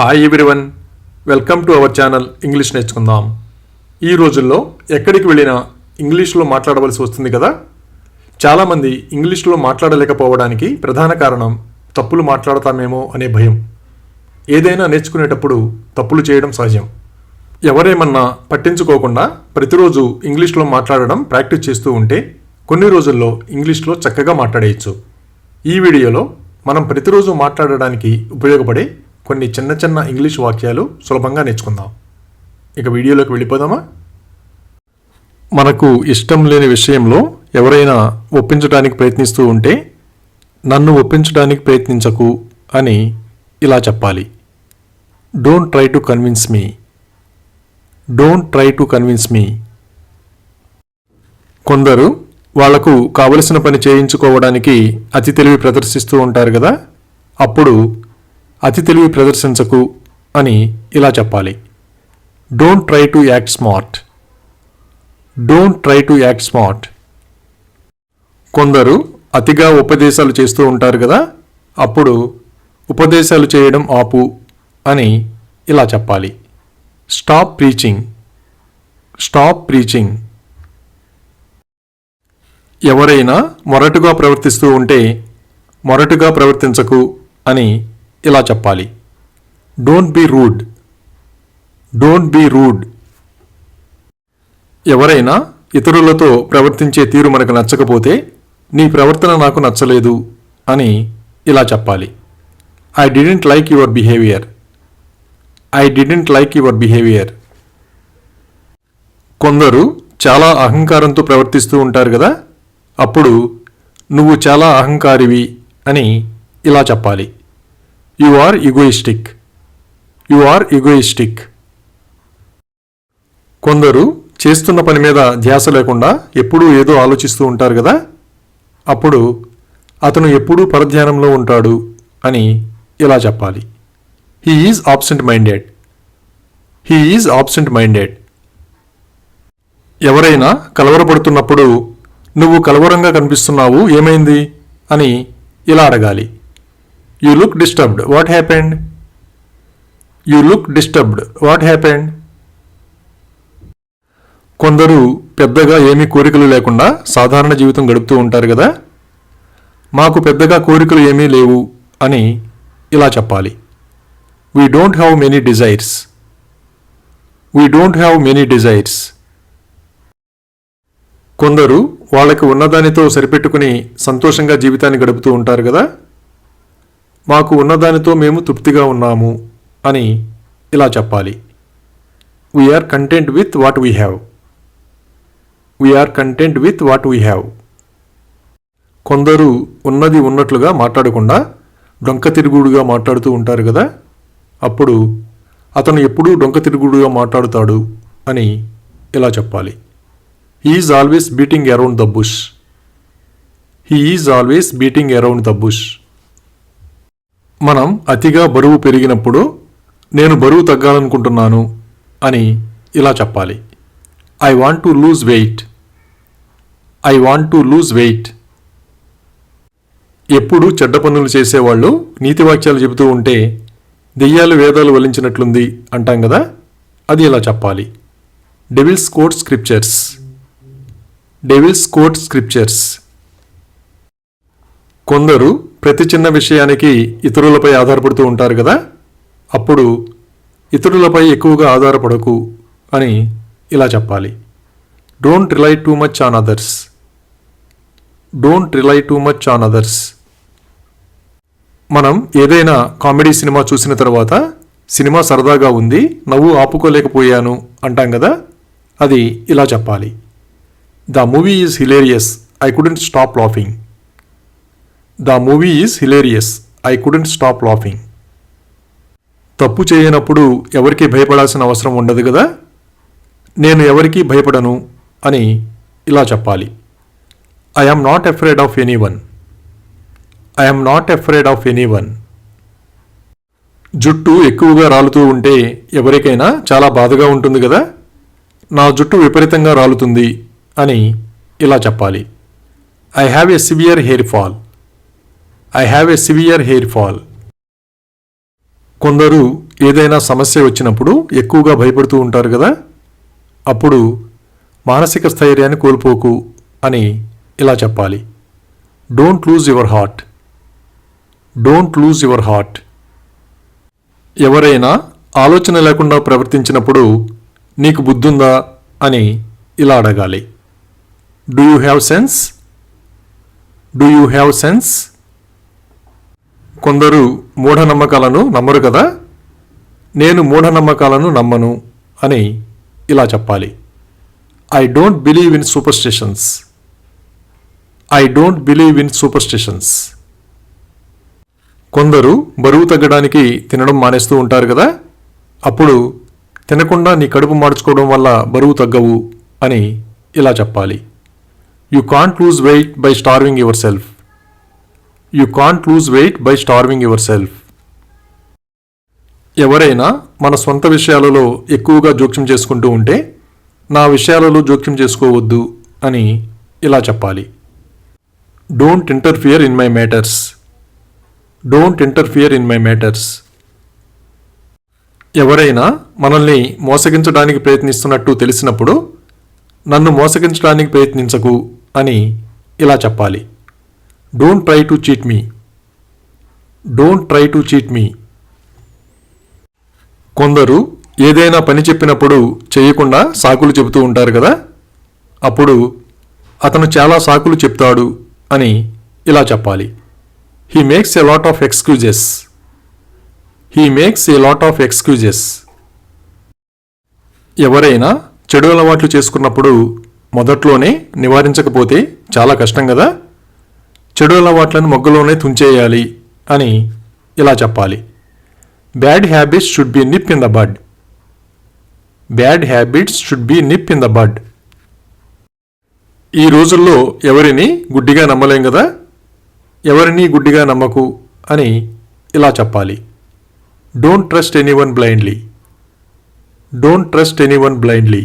Hi everyone, welcome to our channel English నేర్చుకుందాం. ఈ రోజుల్లో ఎక్కడికి వెళ్ళినా ఇంగ్లీష్లో మాట్లాడవలసి వస్తుంది కదా. చాలామంది ఇంగ్లీష్లో మాట్లాడలేకపోవడానికి ప్రధాన కారణం తప్పులు మాట్లాడతామేమో అనే భయం. ఏదైనా నేర్చుకునేటప్పుడు తప్పులు చేయడం సహజం. ఎవరేమన్నా పట్టించుకోకుండా ప్రతిరోజు ఇంగ్లీష్లో మాట్లాడడం ప్రాక్టీస్ చేస్తూ ఉంటే కొన్ని రోజుల్లో ఇంగ్లీష్లో చక్కగా మాట్లాడేయచ్చు. ఈ వీడియోలో మనం ప్రతిరోజు మాట్లాడడానికి ఉపయోగపడే కొన్ని చిన్న చిన్న ఇంగ్లీష్ వాక్యాలు సులభంగా నేర్చుకుందాం. ఇక వీడియోలోకి వెళ్ళిపోదామా? మనకు ఇష్టం లేని విషయంలో ఎవరైనా ఒప్పించడానికి ప్రయత్నిస్తూ ఉంటే నన్ను ఒప్పించడానికి ప్రయత్నించకు అని ఇలా చెప్పాలి. Don't try to convince me. Don't try to convince me. కొందరు వాళ్లకు కావలసిన పని చేయించుకోవడానికి అతి తెలివి ప్రదర్శిస్తూ ఉంటారు కదా. అప్పుడు అతి తెలివి ప్రదర్శించకు అని ఇలా చెప్పాలి. Don't try to act smart. Don't try to act smart. కొందరు అతిగా ఉపదేశాలు చేస్తూ ఉంటారు కదా. అప్పుడు ఉపదేశాలు చేయడం ఆపు అని ఇలా చెప్పాలి. Stop preaching. Stop preaching. ఎవరైనా మొరటుగా ప్రవర్తిస్తూ ఉంటే మొరటుగా ప్రవర్తించకు అని ఇలా చెప్పాలి. Don't be rude. Don't be rude. ఎవరైనా ఇతరులతో ప్రవర్తించే తీరు మనకు నచ్చకపోతే నీ ప్రవర్తన నాకు నచ్చలేదు అని ఇలా చెప్పాలి. I didn't like your behaviour. I didn't like your behaviour. కొందరు చాలా అహంకారంతో ప్రవర్తిస్తూ ఉంటారు కదా. అప్పుడు నువ్వు చాలా అహంకారివి అని ఇలా చెప్పాలి. You are egoistic. You are egoistic. కొందరు చేస్తున్న పని మీద ధ్యాస లేకుండా ఎప్పుడూ ఏదో ఆలోచిస్తూ ఉంటారు కదా. అప్పుడు అతను ఎప్పుడూ పరధ్యానంలో ఉంటాడు అని ఇలా చెప్పాలి. He is absent minded. He is absent minded. ఎవరైనా కలవరపడుతున్నప్పుడు నువ్వు కలవరంగా కనిపిస్తున్నావు, ఏమైంది అని ఇలా అడగాలి. You look disturbed. What happened? You look disturbed. What happened? కొందరు పెద్దగా ఏమీ కోరికలు లేకుండా సాధారణ జీవితం గడుపుతూ ఉంటారు కదా. మాకు పెద్దగా కోరికలు ఏమీ లేవు అని ఇలా చెప్పాలి. We don't have many desires. We don't have many desires. కొందరు వాళ్ళకి ఉన్నదానితో సరిపెట్టుకుని సంతోషంగా జీవితాన్ని గడుపుతూ ఉంటారు కదా. మాకు ఉన్నదానితో మేము తృప్తిగా ఉన్నాము అని ఇలా చెప్పాలి. We are content with what we have. We are content with what we have. కొందరు ఉన్నది ఉన్నట్లుగా మాట్లాడకుండా డొంక తిరుగుడుగా మాట్లాడుతూ ఉంటారు కదా. అప్పుడు అతను ఎప్పుడూ డొంక తిరుగుడుగా మాట్లాడుతాడు అని ఇలా చెప్పాలి. He is always beating around the bush. He is always beating around the bush. మనం అతిగా బరువు పెరిగినప్పుడు నేను బరువు తగ్గాలనుకుంటున్నాను అని ఇలా చెప్పాలి. I want to lose weight. I want to lose weight. ఎప్పుడు చెడ్డ పనులు చేసేవాళ్ళు నీతివాక్యాలు చెబుతూ ఉంటే దెయ్యాలు వేదాలు వల్లించినట్లుంది అంటాం కదా. అది ఇలా చెప్పాలి. Devils quote scriptures. Devils quote scriptures. కొందరు ప్రతి చిన్న విషయానికి ఇతరులపై ఆధారపడుతూ ఉంటారు కదా. అప్పుడు ఇతరులపై ఎక్కువగా ఆధారపడకు అని ఇలా చెప్పాలి. Don't rely too much on others. Don't rely too much on others. మనం ఏదైనా కామెడీ సినిమా చూసిన తర్వాత సినిమా సరదాగా ఉంది, నవ్వు ఆపుకోలేకపోయాను అంటాం కదా. అది ఇలా చెప్పాలి. The movie is hilarious. I couldn't stop laughing. The movie is hilarious. I couldn't stop laughing. తప్పు చేయనప్పుడు ఎవరికి భయపడాల్సిన అవసరం ఉండదు కదా. నేను ఎవరికీ భయపడను అని ఇలా చెప్పాలి. I am not afraid of anyone. I am not afraid of anyone. జుట్టు ఎక్కువగా రాలుతూ ఉంటే ఎవరికైనా చాలా బాధగా ఉంటుంది కదా. నా జుట్టు విపరీతంగా రాలుతుంది అని ఇలా చెప్పాలి. I have a severe hair fall. I have a severe hair fall. కొందరు ఏదైనా సమస్య వచ్చినప్పుడు ఎక్కువగా భయపడుతూ ఉంటారు కదా, అప్పుడు మానసిక స్థైర్యాన్ని కోల్పోకు అని ఇలా చెప్పాలి. Don't lose your heart. Don't lose your heart. ఎవరైనా ఆలోచన లేకుండా ప్రవర్తించినప్పుడు నీకు బుద్ధుందా అని ఇలా అడగాలి. Do you have sense? Do you have sense? కొందరు మూఢనమ్మకాలను నమ్మరు కదా, నేను మూఢనమ్మకాలను నమ్మను అని ఇలా చెప్పాలి. I don't believe in superstitions. I don't believe in superstitions. కొందరు బరువు తగ్గడానికి తినడం మానేస్తూ ఉంటారు కదా, అప్పుడు తినకుండా నీ కడుపు మార్చుకోవడం వల్ల బరువు తగ్గవు అని ఇలా చెప్పాలి. You can't lose weight by starving your self. You can't lose weight by starving your self. ఎవరైనా మన సొంత విషయాలలో ఎక్కువగా జోక్యం చేసుకుంటూ ఉంటే నా విషయాలలో జోక్యం చేసుకోవద్దు అని ఇలా చెప్పాలి. Don't interfere in my matters. Don't interfere in my matters. ఎవరైనా మనల్ని మోసగించడానికి ప్రయత్నిస్తున్నట్టు తెలిసినప్పుడు నన్ను మోసగించడానికి ప్రయత్నించకు అని ఇలా చెప్పాలి. Don't try to cheat me. Don't try to cheat me. కొందరు ఏదైనా పని చెప్పినప్పుడు చేయకుండా సాకులు చెబుతూ ఉంటారు కదా, అప్పుడు అతను చాలా సాకులు చెప్తాడు అని ఇలా చెప్పాలి. He makes a lot of excuses. He makes a lot of excuses. ఎవరైనా చెడు అలవాట్లు చేసుకున్నప్పుడు మొదట్లోనే నివారించకపోతే చాలా కష్టం కదా, చెడు అలవాట్లను మొగ్గలోనే తుంచేయాలి అని ఇలా చెప్పాలి. Bad habits should be nip in the bud. Bad habits should be nip in the bud. ఈ రోజుల్లో ఎవరిని గుడ్డిగా నమ్మలేం కదా, ఎవరిని గుడ్డిగా నమ్మకు అని ఇలా చెప్పాలి. Don't trust anyone blindly. Don't trust anyone blindly.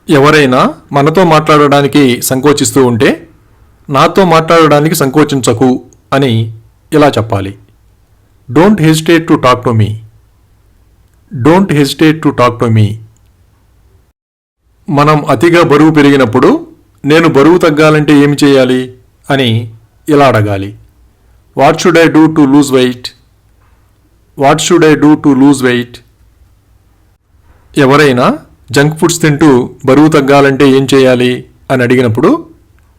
ఎవరైనా మనతో మాట్లాడడానికి సంకోచిస్తూ ఉంటే నాతో మాట్లాడడానికి సంకోచించకు అని ఇలా చెప్పాలి. Don't hesitate to talk to me. Don't hesitate to talk to me. మనం అతిగా బరువు పెరిగినప్పుడు నేను బరువు తగ్గాలంటే ఏమి చేయాలి అని ఇలా అడగాలి. What should I do to lose weight? What should I do to lose weight? ఎవరైనా జంక్ ఫుడ్స్ తింటూ బరువు తగ్గాలంటే ఏం చేయాలి అని అడిగినప్పుడు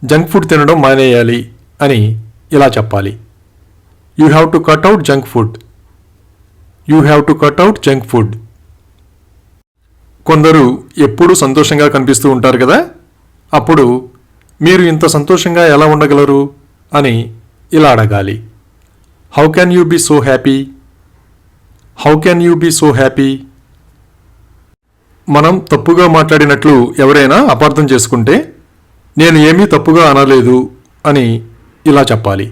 జంక్ ఫుడ్ తినడం మానేయాలి అని ఇలా చెప్పాలి. You have to cut out junk food. You have to cut out junk food. కొందరు ఎప్పుడూ సంతోషంగా కనిపిస్తూ ఉంటారు కదా, అప్పుడు మీరు ఇంత సంతోషంగా ఎలా ఉండగలరు అని ఇలా అడగాలి. How can you be so happy? How can you be so happy? మనం తప్పుగా మాట్లాడినట్లు ఎవరైనా అపార్థం చేసుకుంటే నేను ఏమీ తప్పుగా అనలేదు అని ఇలా చెప్పాలి.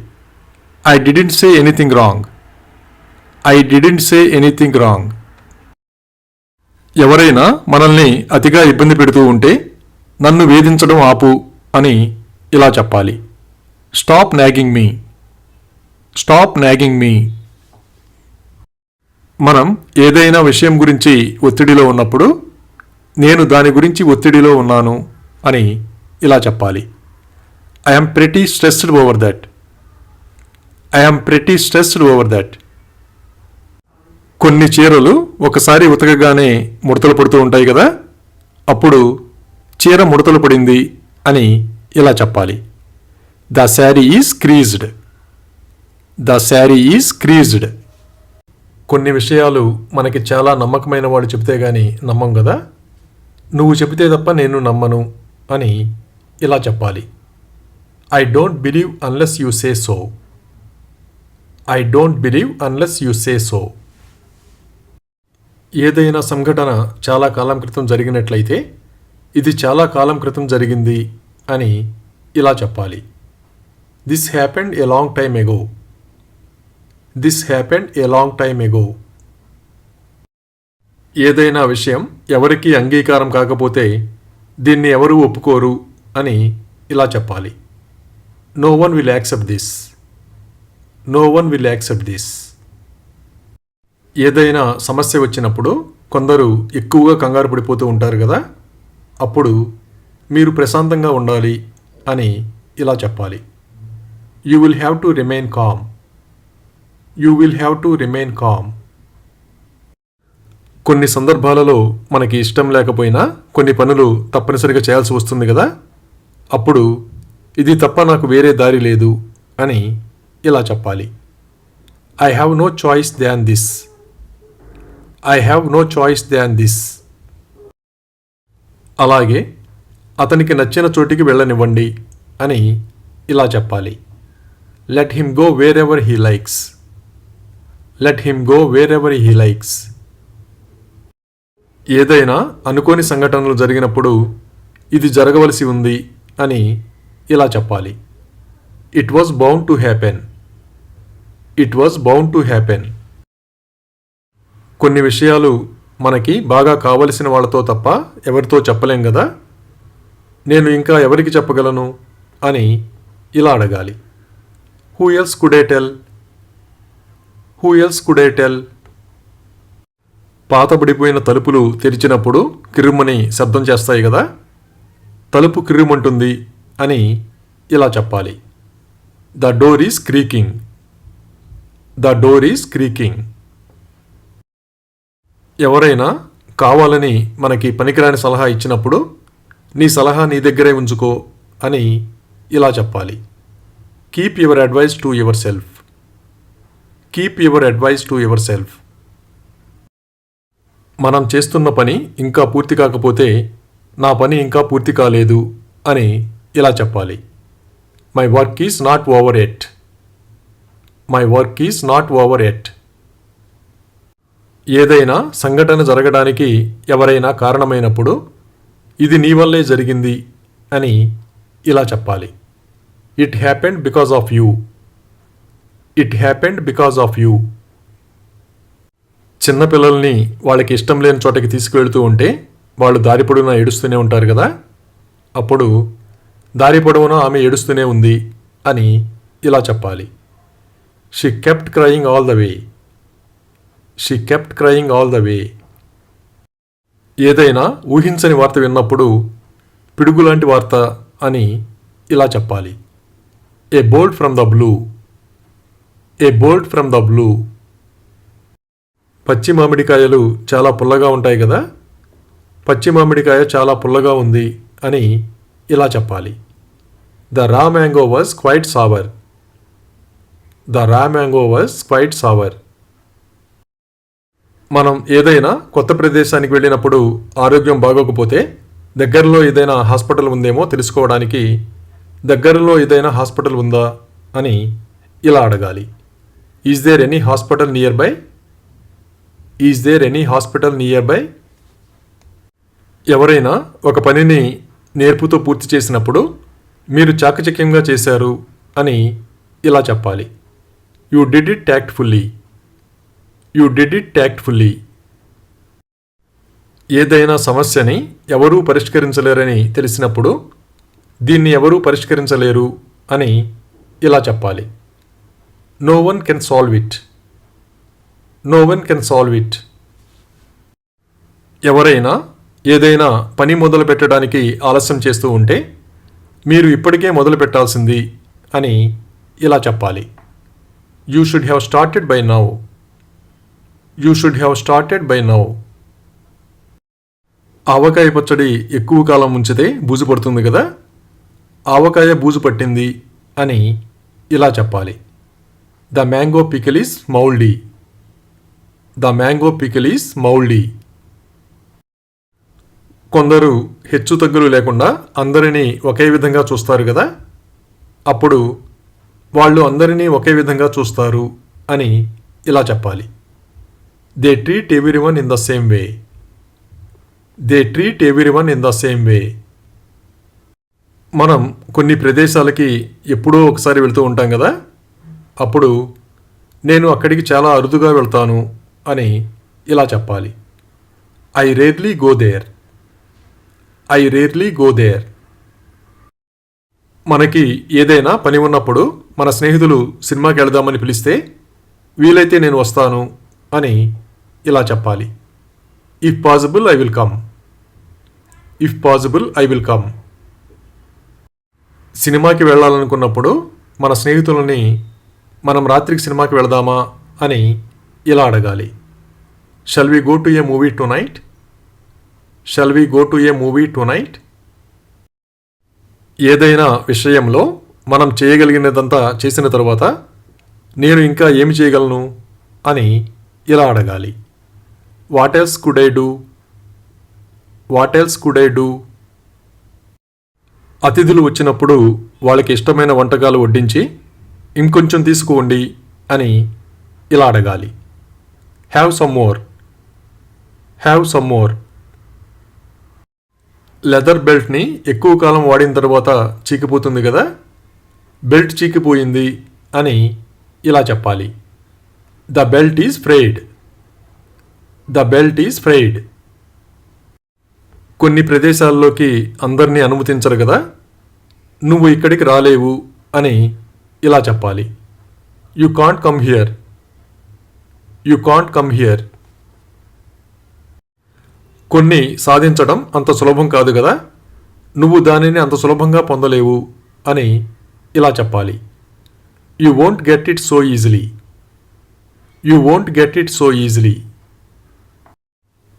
I didn't say anything wrong. I didn't say anything wrong. ఎవరైనా మనల్ని అతిగా ఇబ్బంది పెడుతూ ఉంటే నన్ను వేధించడం ఆపు అని ఇలా చెప్పాలి. స్టాప్ నాగింగ్ మీ. స్టాప్ నాగింగ్ మీ. మనం ఏదైనా విషయం గురించి ఒత్తిడిలో ఉన్నప్పుడు నేను దాని గురించి ఒత్తిడిలో ఉన్నాను అని ఇలా చెప్పాలి. I'm pretty stressed over that. I'm pretty stressed over that. కొన్ని చీరలు ఒకసారి ఉతకగానే ముడతలు పడుతూ ఉంటాయి కదా, అప్పుడు చీర ముడతలు పడింది అని ఇలా చెప్పాలి. The sari is creased. The sari is creased. కొన్ని విషయాలు మనకి చాలా నమ్మకమైన వాడు చెబితే గాని నమ్మం కదా, నువ్వు చెబితే తప్ప నేను నమ్మను అని ఇలా చెప్పాలి. I don't believe unless you say so. I don't believe unless you say so. ఏదైనా సంఘటన చాలా కాలం క్రితం జరిగినట్లయితే ఇది చాలా కాలం క్రితం జరిగింది అని ఇలా చెప్పాలి. This happened a long time ago. This happened a long time ఎగో. ఏదైనా విషయం ఎవరికీ అంగీకారం కాకపోతే దీన్ని ఎవరూ ఒప్పుకోరు అని ఇలా చెప్పాలి. No one will accept this. No one will accept this. ఏదైనా సమస్య వచ్చినప్పుడు కొందరు ఎక్కువగా కంగారు పడిపోతూ ఉంటారు కదా, అప్పుడు మీరు ప్రశాంతంగా ఉండాలి అని ఇలా చెప్పాలి. You will have to remain calm. You will have to remain calm. కొన్ని సందర్భాలలో మనకి ఇష్టం లేకపోయినా కొన్ని పనులు తప్పనిసరిగా చేయాల్సి వస్తుంది కదా, అప్పుడు ఇది తప్ప నాకు వేరే దారి లేదు అని ఇలా చెప్పాలి. I have no choice than this. I have no choice than this. అలాగే అతనికి నచ్చిన చోటికి వెళ్ళనివ్వండి అని ఇలా చెప్పాలి. Let him go wherever he likes. Let him go wherever he likes. ఏదైనా అనుకోని సంఘటనలు జరిగినప్పుడు ఇది జరగవలసి ఉంది అని ఇలా చెప్పాలి. It was bound to happen. It was bound to happen. కొన్ని విషయాలు మనకి బాగా కావలసిన వాళ్ళతో తప్ప ఎవరితో చెప్పలేం కదా, నేను ఇంకా ఎవరికి చెప్పగలను అని ఇలా అడగాలి. Who else could I tell. Who else could I tell. పాతబడిపోయిన తలుపులు తెరిచినప్పుడు కిర్రుమని శబ్దం చేస్తాయి కదా, తలుపు కిర్రుమంటుంది అని ఇలా చెప్పాలి. The door is creaking. The door is creaking. ఎవరైనా కావాలని మనకి పనికిరాని సలహా ఇచ్చినప్పుడు నీ సలహా నీ దగ్గరే ఉంచుకో అని ఇలా చెప్పాలి. Keep your advice to your self. Keep your advice to your self. మనం చేస్తున్న పని ఇంకా పూర్తి కాకపోతే నా పని ఇంకా పూర్తి కాలేదు అని ఇలా చెప్పాలి. My work is not over at. My work is not over at. ఏదైనా సంఘటన జరగడానికి ఎవరైనా కారణమైనప్పుడు ఇది నీ వల్లే జరిగింది అని ఇలా చెప్పాలి. It happened because of you. It happened because of you. చిన్నపిల్లల్ని వాళ్ళకి ఇష్టం లేని చోటకి తీసుకువెళ్తూ ఉంటే వాళ్ళు దారి పొడవునా ఏడుస్తూనే ఉంటారు కదా, అప్పుడు దారి పొడవునా ఆమె ఏడుస్తూనే ఉంది అని ఇలా చెప్పాలి. She kept crying all the way. She kept crying all the way. ఏదైనా ఊహించని వార్త విన్నప్పుడు పిడుగులాంటి వార్త అని ఇలా చెప్పాలి. A bolt from the blue. A bolt from the blue. పచ్చి మామిడికాయలు చాలా పుల్లగా ఉంటాయి కదా, పచ్చి మామిడికాయ చాలా పుల్లగా ఉంది అని ఇలా చెప్పాలి. The raw mango was quite sour. The raw mango was quite sour. మనం ఏదైనా కొత్త ప్రదేశానికి వెళ్ళినప్పుడు ఆరోగ్యం బాగోకపోతే దగ్గరలో ఏదైనా హాస్పిటల్ ఉందేమో తెలుసుకోవడానికి దగ్గరలో ఏదైనా హాస్పిటల్ ఉందా అని ఇలా అడగాలి. Is there any hospital nearby. Is there any hospital nearby. ఎవరైనా ఒక పనిని నేర్పుతో పూర్తి చేసినప్పుడు మీరు చాకచక్యంగా చేశారు అని ఇలా చెప్పాలి. You did it tactfully. You did it tactfully. ఏదైనా సమస్యని ఎవరూ పరిష్కరించలేరని తెలిసినప్పుడు దీన్ని ఎవరూ పరిష్కరించలేరు అని ఇలా చెప్పాలి. No one can solve it. No one can solve it. ఎవరైనా ఏదైనా పని మొదలు పెట్టడానికి ఆలస్యం చేస్తూ ఉంటే మీరు ఇప్పటికే మొదలు పెట్టాల్సింది అని ఇలా చెప్పాలి. You should have started by now. You should have started by now. ఆవకాయ పచ్చడి ఎక్కువ కాలం ఉంచితే బూజు పడుతుంది కదా, ఆవకాయ బూజు పట్టింది అని ఇలా చెప్పాలి. The mango pickle is mouldy. The mango pickle is mouldy. కొందరు హెచ్చు తగ్గులు లేకుండా అందరినీ ఒకే విధంగా చూస్తారు కదా, అప్పుడు వాళ్ళు అందరినీ ఒకే విధంగా చూస్తారు అని ఇలా చెప్పాలి. They treat everyone in the same way. They treat everyone in the same way. మనం కొన్ని ప్రదేశాలకి ఎప్పుడో ఒకసారి వెళ్తూ ఉంటాం కదా, అప్పుడు నేను అక్కడికి చాలా అరుదుగా వెళ్తాను అని ఇలా చెప్పాలి. I rarely go there. I rarely go there. మనకి ఏదైనా పని ఉన్నప్పుడు మన స్నేహితులు సినిమాకి వెళదామని పిలిస్తే వీలైతే నేను వస్తాను అని ఇలా చెప్పాలి. If possible I will come. If possible I will come. సినిమాకి వెళ్ళాలనుకున్నప్పుడు మన స్నేహితులని మనం రాత్రికి సినిమాకి వెళదామా అని ఇలా అడగాలి. Shall we go to a movie tonight? Shall we go to a movie tonight? ఏదైనా విషయంలో మనం చేయగలిగినదంతా చేసిన తర్వాత నేను ఇంకా ఏమి చేయగలను అని ఇలా అడగాలి. What else could I do? What else could I do? అతిథులు వచ్చినప్పుడు వాళ్ళకి ఇష్టమైన వంటకాలు వడ్డించి ఇంకొంచెం తీసుకోండి అని ఇలా అడగాలి. Have some more. Have some more. Leather బెల్ట్ని ఎక్కువ కాలం వాడిన తర్వాత చీకిపోతుంది కదా, బెల్ట్ చీకిపోయింది అని ఇలా చెప్పాలి. The belt is frayed. The belt is frayed. కొన్ని ప్రదేశాల్లోకి అందరినీ అనుమతించరు కదా, నువ్వు ఇక్కడికి రాలేవు అని ఇలా చెప్పాలి. You can't come here. You can't come here. కొన్ని సాధించడం అంత సులభం కాదు కదా, నువ్వు దానిని అంత సులభంగా పొందలేవు అని ఇలా చెప్పాలి. You won't get it so easily. You won't get it so easily.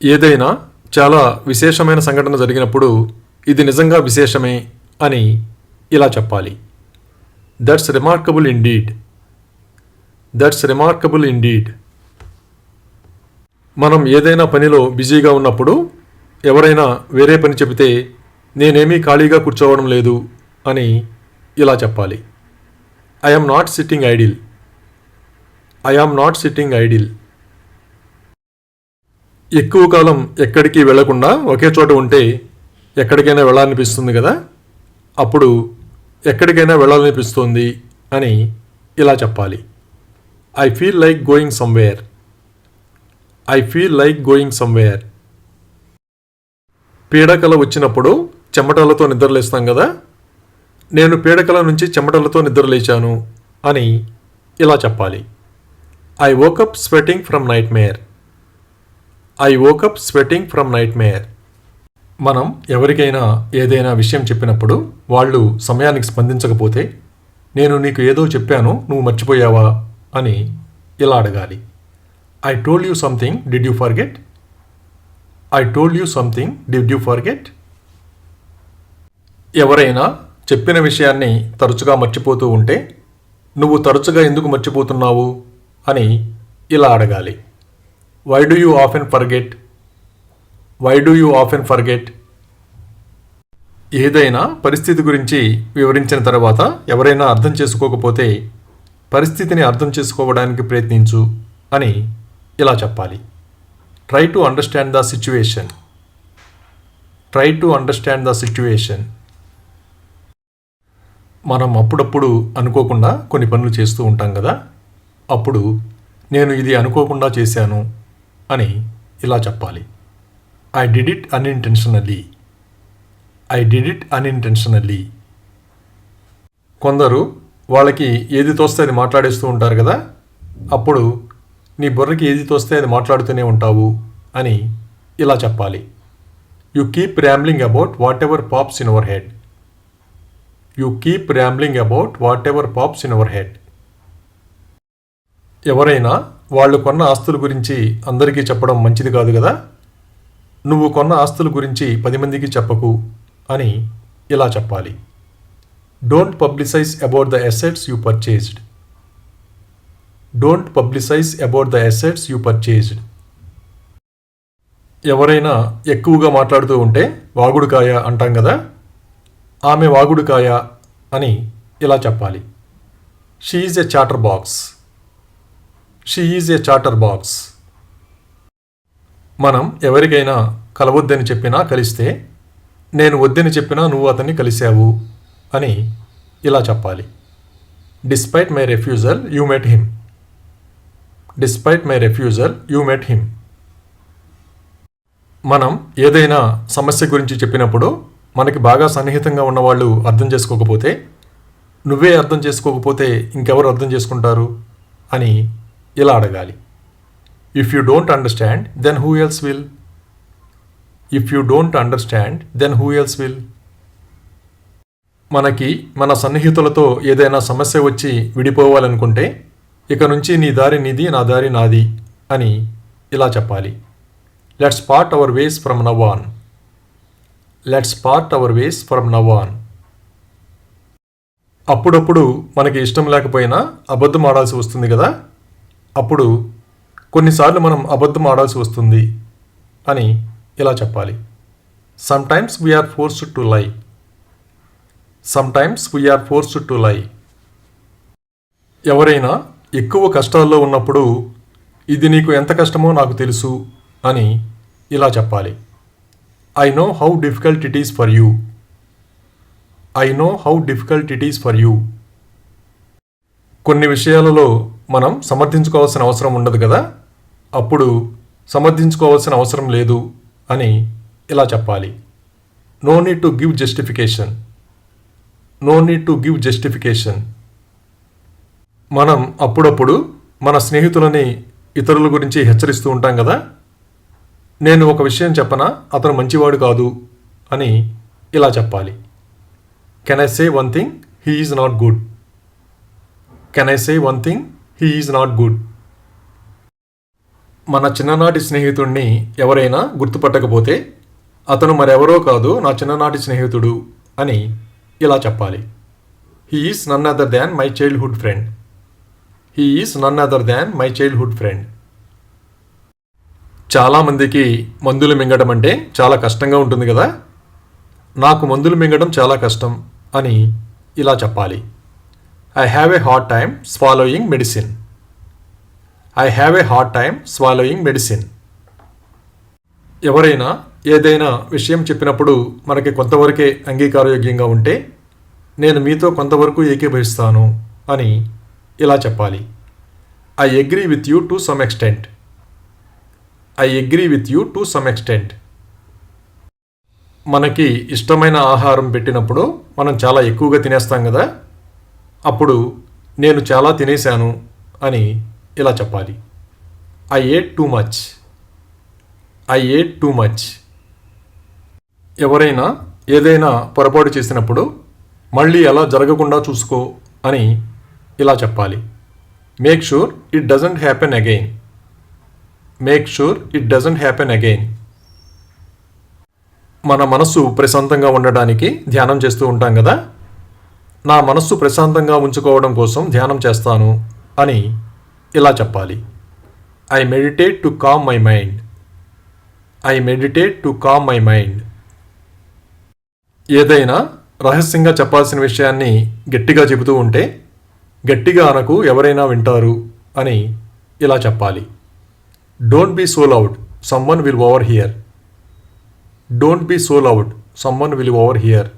ఏదైనా చాలా విశేషమైన సంఘటన జరిగినప్పుడు ఇది నిజంగా విశేషమే అని ఇలా చెప్పాలి. That's remarkable indeed. That's remarkable indeed. మనం ఏదైనా పనిలో బిజీగా ఉన్నప్పుడు ఎవరైనా వేరే పని చెబితే నేనేమీ ఖాళీగా కూర్చోవడం లేదు అని ఇలా చెప్పాలి. I am not sitting idle. I am not sitting idle. ఎక్కువ కాలం ఎక్కడికి వెళ్లకుండా ఒకే చోట ఉంటే ఎక్కడికైనా వెళ్ళాలనిపిస్తుంది కదా, అప్పుడు ఎక్కడికైనా వెళ్ళాలనిపిస్తుంది అని ఇలా చెప్పాలి. I feel like going somewhere. I feel like going somewhere. పీడకల వచ్చినప్పుడు చెమటలతో నిద్రలేస్తాం కదా, నేను పీడకల నుంచి చెమటలతో నిద్రలేచాను అని ఇలా చెప్పాలి. I woke up sweating from nightmare. I woke up sweating from nightmare. మనం ఎవరికైనా ఏదైనా విషయం చెప్పినప్పుడు వాళ్ళు సమయానికి స్పందించకపోతే నేను నీకు ఏదో చెప్పాను, నువ్వు మర్చిపోయావా అని ఇలా అడగాలి. I told you something, did you forget? I told you something, did you forget? ఎవరైనా చెప్పిన విషయాన్ని తరచుగా మర్చిపోతూ ఉంటే నువ్వు తరచుగా ఎందుకు మర్చిపోతున్నావు అని ఇలా అడగాలి. Why do you often forget? Why do you often forget? ఏదైనా పరిస్థితి గురించి వివరించిన తర్వాత ఎవరైనా అర్థం చేసుకోకపోతే పరిస్థితిని అర్థం చేసుకోవడానికి ప్రయత్నించు అని ఇలా చెప్పాలి. Try to understand the situation. Try to understand the situation. మనం అప్పుడప్పుడు అనుకోకుండా కొన్ని పనులు చేస్తూ ఉంటాం కదా, అప్పుడు నేను ఇది అనుకోకుండా చేశాను అని ఇలా చెప్పాలి. I did it unintentionally. I did it unintentionally. కొందరు వాళ్ళకి ఏది తోస్తే అది మాట్లాడేస్తూ ఉంటారు కదా, అప్పుడు నీ బుర్రకి ఏది తోస్తే అది మాట్లాడుతూనే ఉంటావు అని ఇలా చెప్పాలి. You keep rambling about whatever pops in our head. You keep rambling about whatever pops in our head. ఎవరైనా వాళ్ళు కొన్న ఆస్తుల గురించి అందరికీ చెప్పడం మంచిది కాదు కదా, నువ్వు కొన్న ఆస్తుల గురించి 10 మందికి చెప్పకు అని ఇలా చెప్పాలి. Don't publicise about the assets you purchased. Don't publicise about the assets you purchased. ఎవరైనా ఎక్కువగా మాట్లాడుతూ ఉంటే వాగుడుకాయ అంటాం కదా, ఆమె వాగుడుకాయ అని ఇలా చెప్పాలి. She is a chatter box. She is a chatter box. మనం ఎవరికైనా కలవద్దని చెప్పినా కలిస్తే నేను వద్దని చెప్పినా నువ్వు అతన్ని కలిశావు అని ఇలా చెప్పాలి. Despite my refusal you met him. Despite my refusal you met him. మనం ఏదైనా సమస్య గురించి చెప్పినప్పుడు మనకి బాగా సన్నిహితంగా ఉన్నవాళ్ళు అర్థం చేసుకోకపోతే నువ్వే అర్థం చేసుకోకపోతే ఇంకెవరు అర్థం చేసుకుంటారు అని ఇలా అడగాలి. If you don't understand then who else will? If you don't understand then who else will? మనకి మన సన్నిహితులతో ఏదైనా సమస్య వచ్చి విడిపోవాలనుకుంటే ఇక నుంచి నీ దారి నీది, నా దారి నాది అని ఇలా చెప్పాలి. Let's part hour ways from now on. Let's part hour ways from now on. అప్పుడప్పుడు మనకి ఇష్టం లేకపోయినా అబద్ధం ఆడాల్సి వస్తుంది కదా, అప్పుడు కొన్నిసార్లు మనం అబద్ధం ఆడాల్సి వస్తుంది అని ఇలా చెప్పాలి. Sometimes we're forced to lie. Sometimes we're forced to lie. ఎవరైనా ఎక్కువ కష్టాల్లో ఉన్నప్పుడు ఇది నీకు ఎంత కష్టమో నాకు తెలుసు అని ఇలా చెప్పాలి. I know how difficult it is for you. I know how difficult it is for you. కొన్ని విషయాలలో మనం సమర్థించుకోవాల్సిన అవసరం ఉండదు కదా, అప్పుడు సమర్థించుకోవాల్సిన అవసరం లేదు అని ఇలా చెప్పాలి. No need to give justification. No need to give justification. మనం అప్పుడప్పుడు మన స్నేహితులని ఇతరుల గురించి హెచ్చరిస్తూ ఉంటాం కదా, నేను ఒక విషయం చెప్పనా, అతను మంచివాడు కాదు అని ఇలా చెప్పాలి. Can I say one thing, he is not good. Can I say one thing, he is not good. మన చిన్ననాటి స్నేహితుడిని ఎవరైనా గుర్తుపట్టకపోతే అతను మరెవరో కాదు, నా చిన్ననాటి స్నేహితుడు అని ఇలా చెప్పాలి. He is none other than my childhood friend. He is none other than my childhood friend. చాలామందికి మందులు మింగడం అంటే చాలా కష్టంగా ఉంటుంది కదా, నాకు మందులు మింగడం చాలా కష్టం అని ఇలా చెప్పాలి. I have a hard time swallowing medicine. I have a hard time swallowing medicine. ఎవరైనా ఏదైనా విషయం చెప్పినప్పుడు మనకి కొంతవరకే అంగీకారయోగ్యంగా ఉంటే నేను మీతో కొంతవరకు ఏకీభవిస్తాను అని ఇలా చెప్పాలి. I agree with you to some extent. I agree with you to some extent. మనకి ఇష్టమైన ఆహారం పెట్టినప్పుడు మనం చాలా ఎక్కువగా తినేస్తాం కదా, అప్పుడు నేను చాలా తినేశాను అని ఇలా చెప్పాలి. I ate too much. I ate too much. ఎవరైనా ఏదైనా పొరపాటు చేసినప్పుడు మళ్ళీ అలా జరగకుండా చూసుకో అని ఇలా చెప్పాలి. Make sure it doesn't happen again. Make sure it doesn't happen again. మన మనస్సు ప్రశాంతంగా ఉండడానికి ధ్యానం చేస్తూ ఉంటాం కదా, నా మనస్సు ప్రశాంతంగా ఉంచుకోవడం కోసం ధ్యానం చేస్తాను అని ఇలా చెప్పాలి. I meditate to calm my mind. I meditate to calm my mind. ఏదైనా రహస్యంగా చెప్పాల్సిన విషయాన్ని గట్టిగా చెబుతూ ఉంటే గట్టిగా అనకు, ఎవరైనా వింటారు అని ఇలా చెప్పాలి. Don't be so loud, someone will overhear. Don't be so loud, someone will overhear.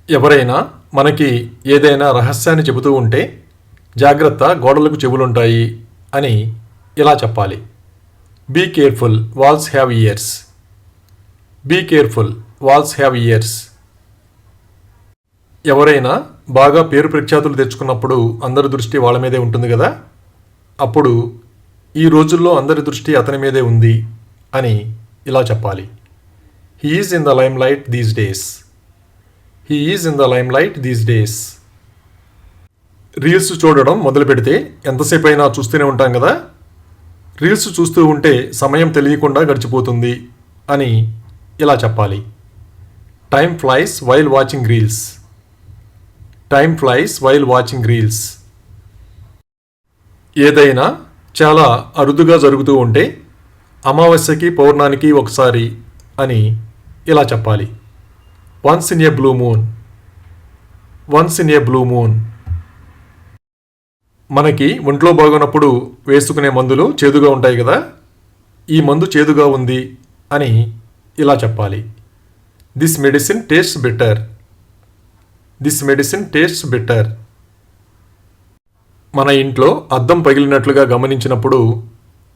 ఎవరైనా మనకి ఏదైనా రహస్యాన్ని చెబుతూ ఉంటే జాగ్రత్త, గోడలకు చెవులుంటాయి అని ఇలా చెప్పాలి. Be careful, walls have ears. Be careful, walls have ears. ఎవరైనా బాగా పేరు ప్రఖ్యాతులు తెచ్చుకున్నప్పుడు అందరి దృష్టి వాళ్ళ మీదే ఉంటుంది కదా, అప్పుడు ఈ రోజుల్లో అందరి దృష్టి అతని మీదే ఉంది అని ఇలా చెప్పాలి. He is in the lime light these days. He is in the lime light these days. Reels చూడడం మొదలు పెడితే ఎంతసేపు అయినా చూస్తూనే ఉంటాం కదా, రీల్స్ చూస్తూ ఉంటే సమయం తెలియకుండా గడిచిపోతుంది అని ఇలా చెప్పాలి. Time flies while watching reels. Time flies while watching reels. ఏదైనా చాలా అరుదుగా జరుగుతూ ఉంటే అమావాస్యకి పౌర్ణానికి ఒకసారి అని ఇలా చెప్పాలి. Once in a blue moon. Once in a blue moon. మనకి ఒంట్లో బాగున్నప్పుడు వేసుకునే మందులు చేదుగా ఉంటాయి కదా, ఈ మందు చేదుగా ఉంది అని ఇలా చెప్పాలి. This medicine tastes better. This medicine tastes better. మన ఇంట్లో అద్దం పగిలినట్లుగా గమనించినప్పుడు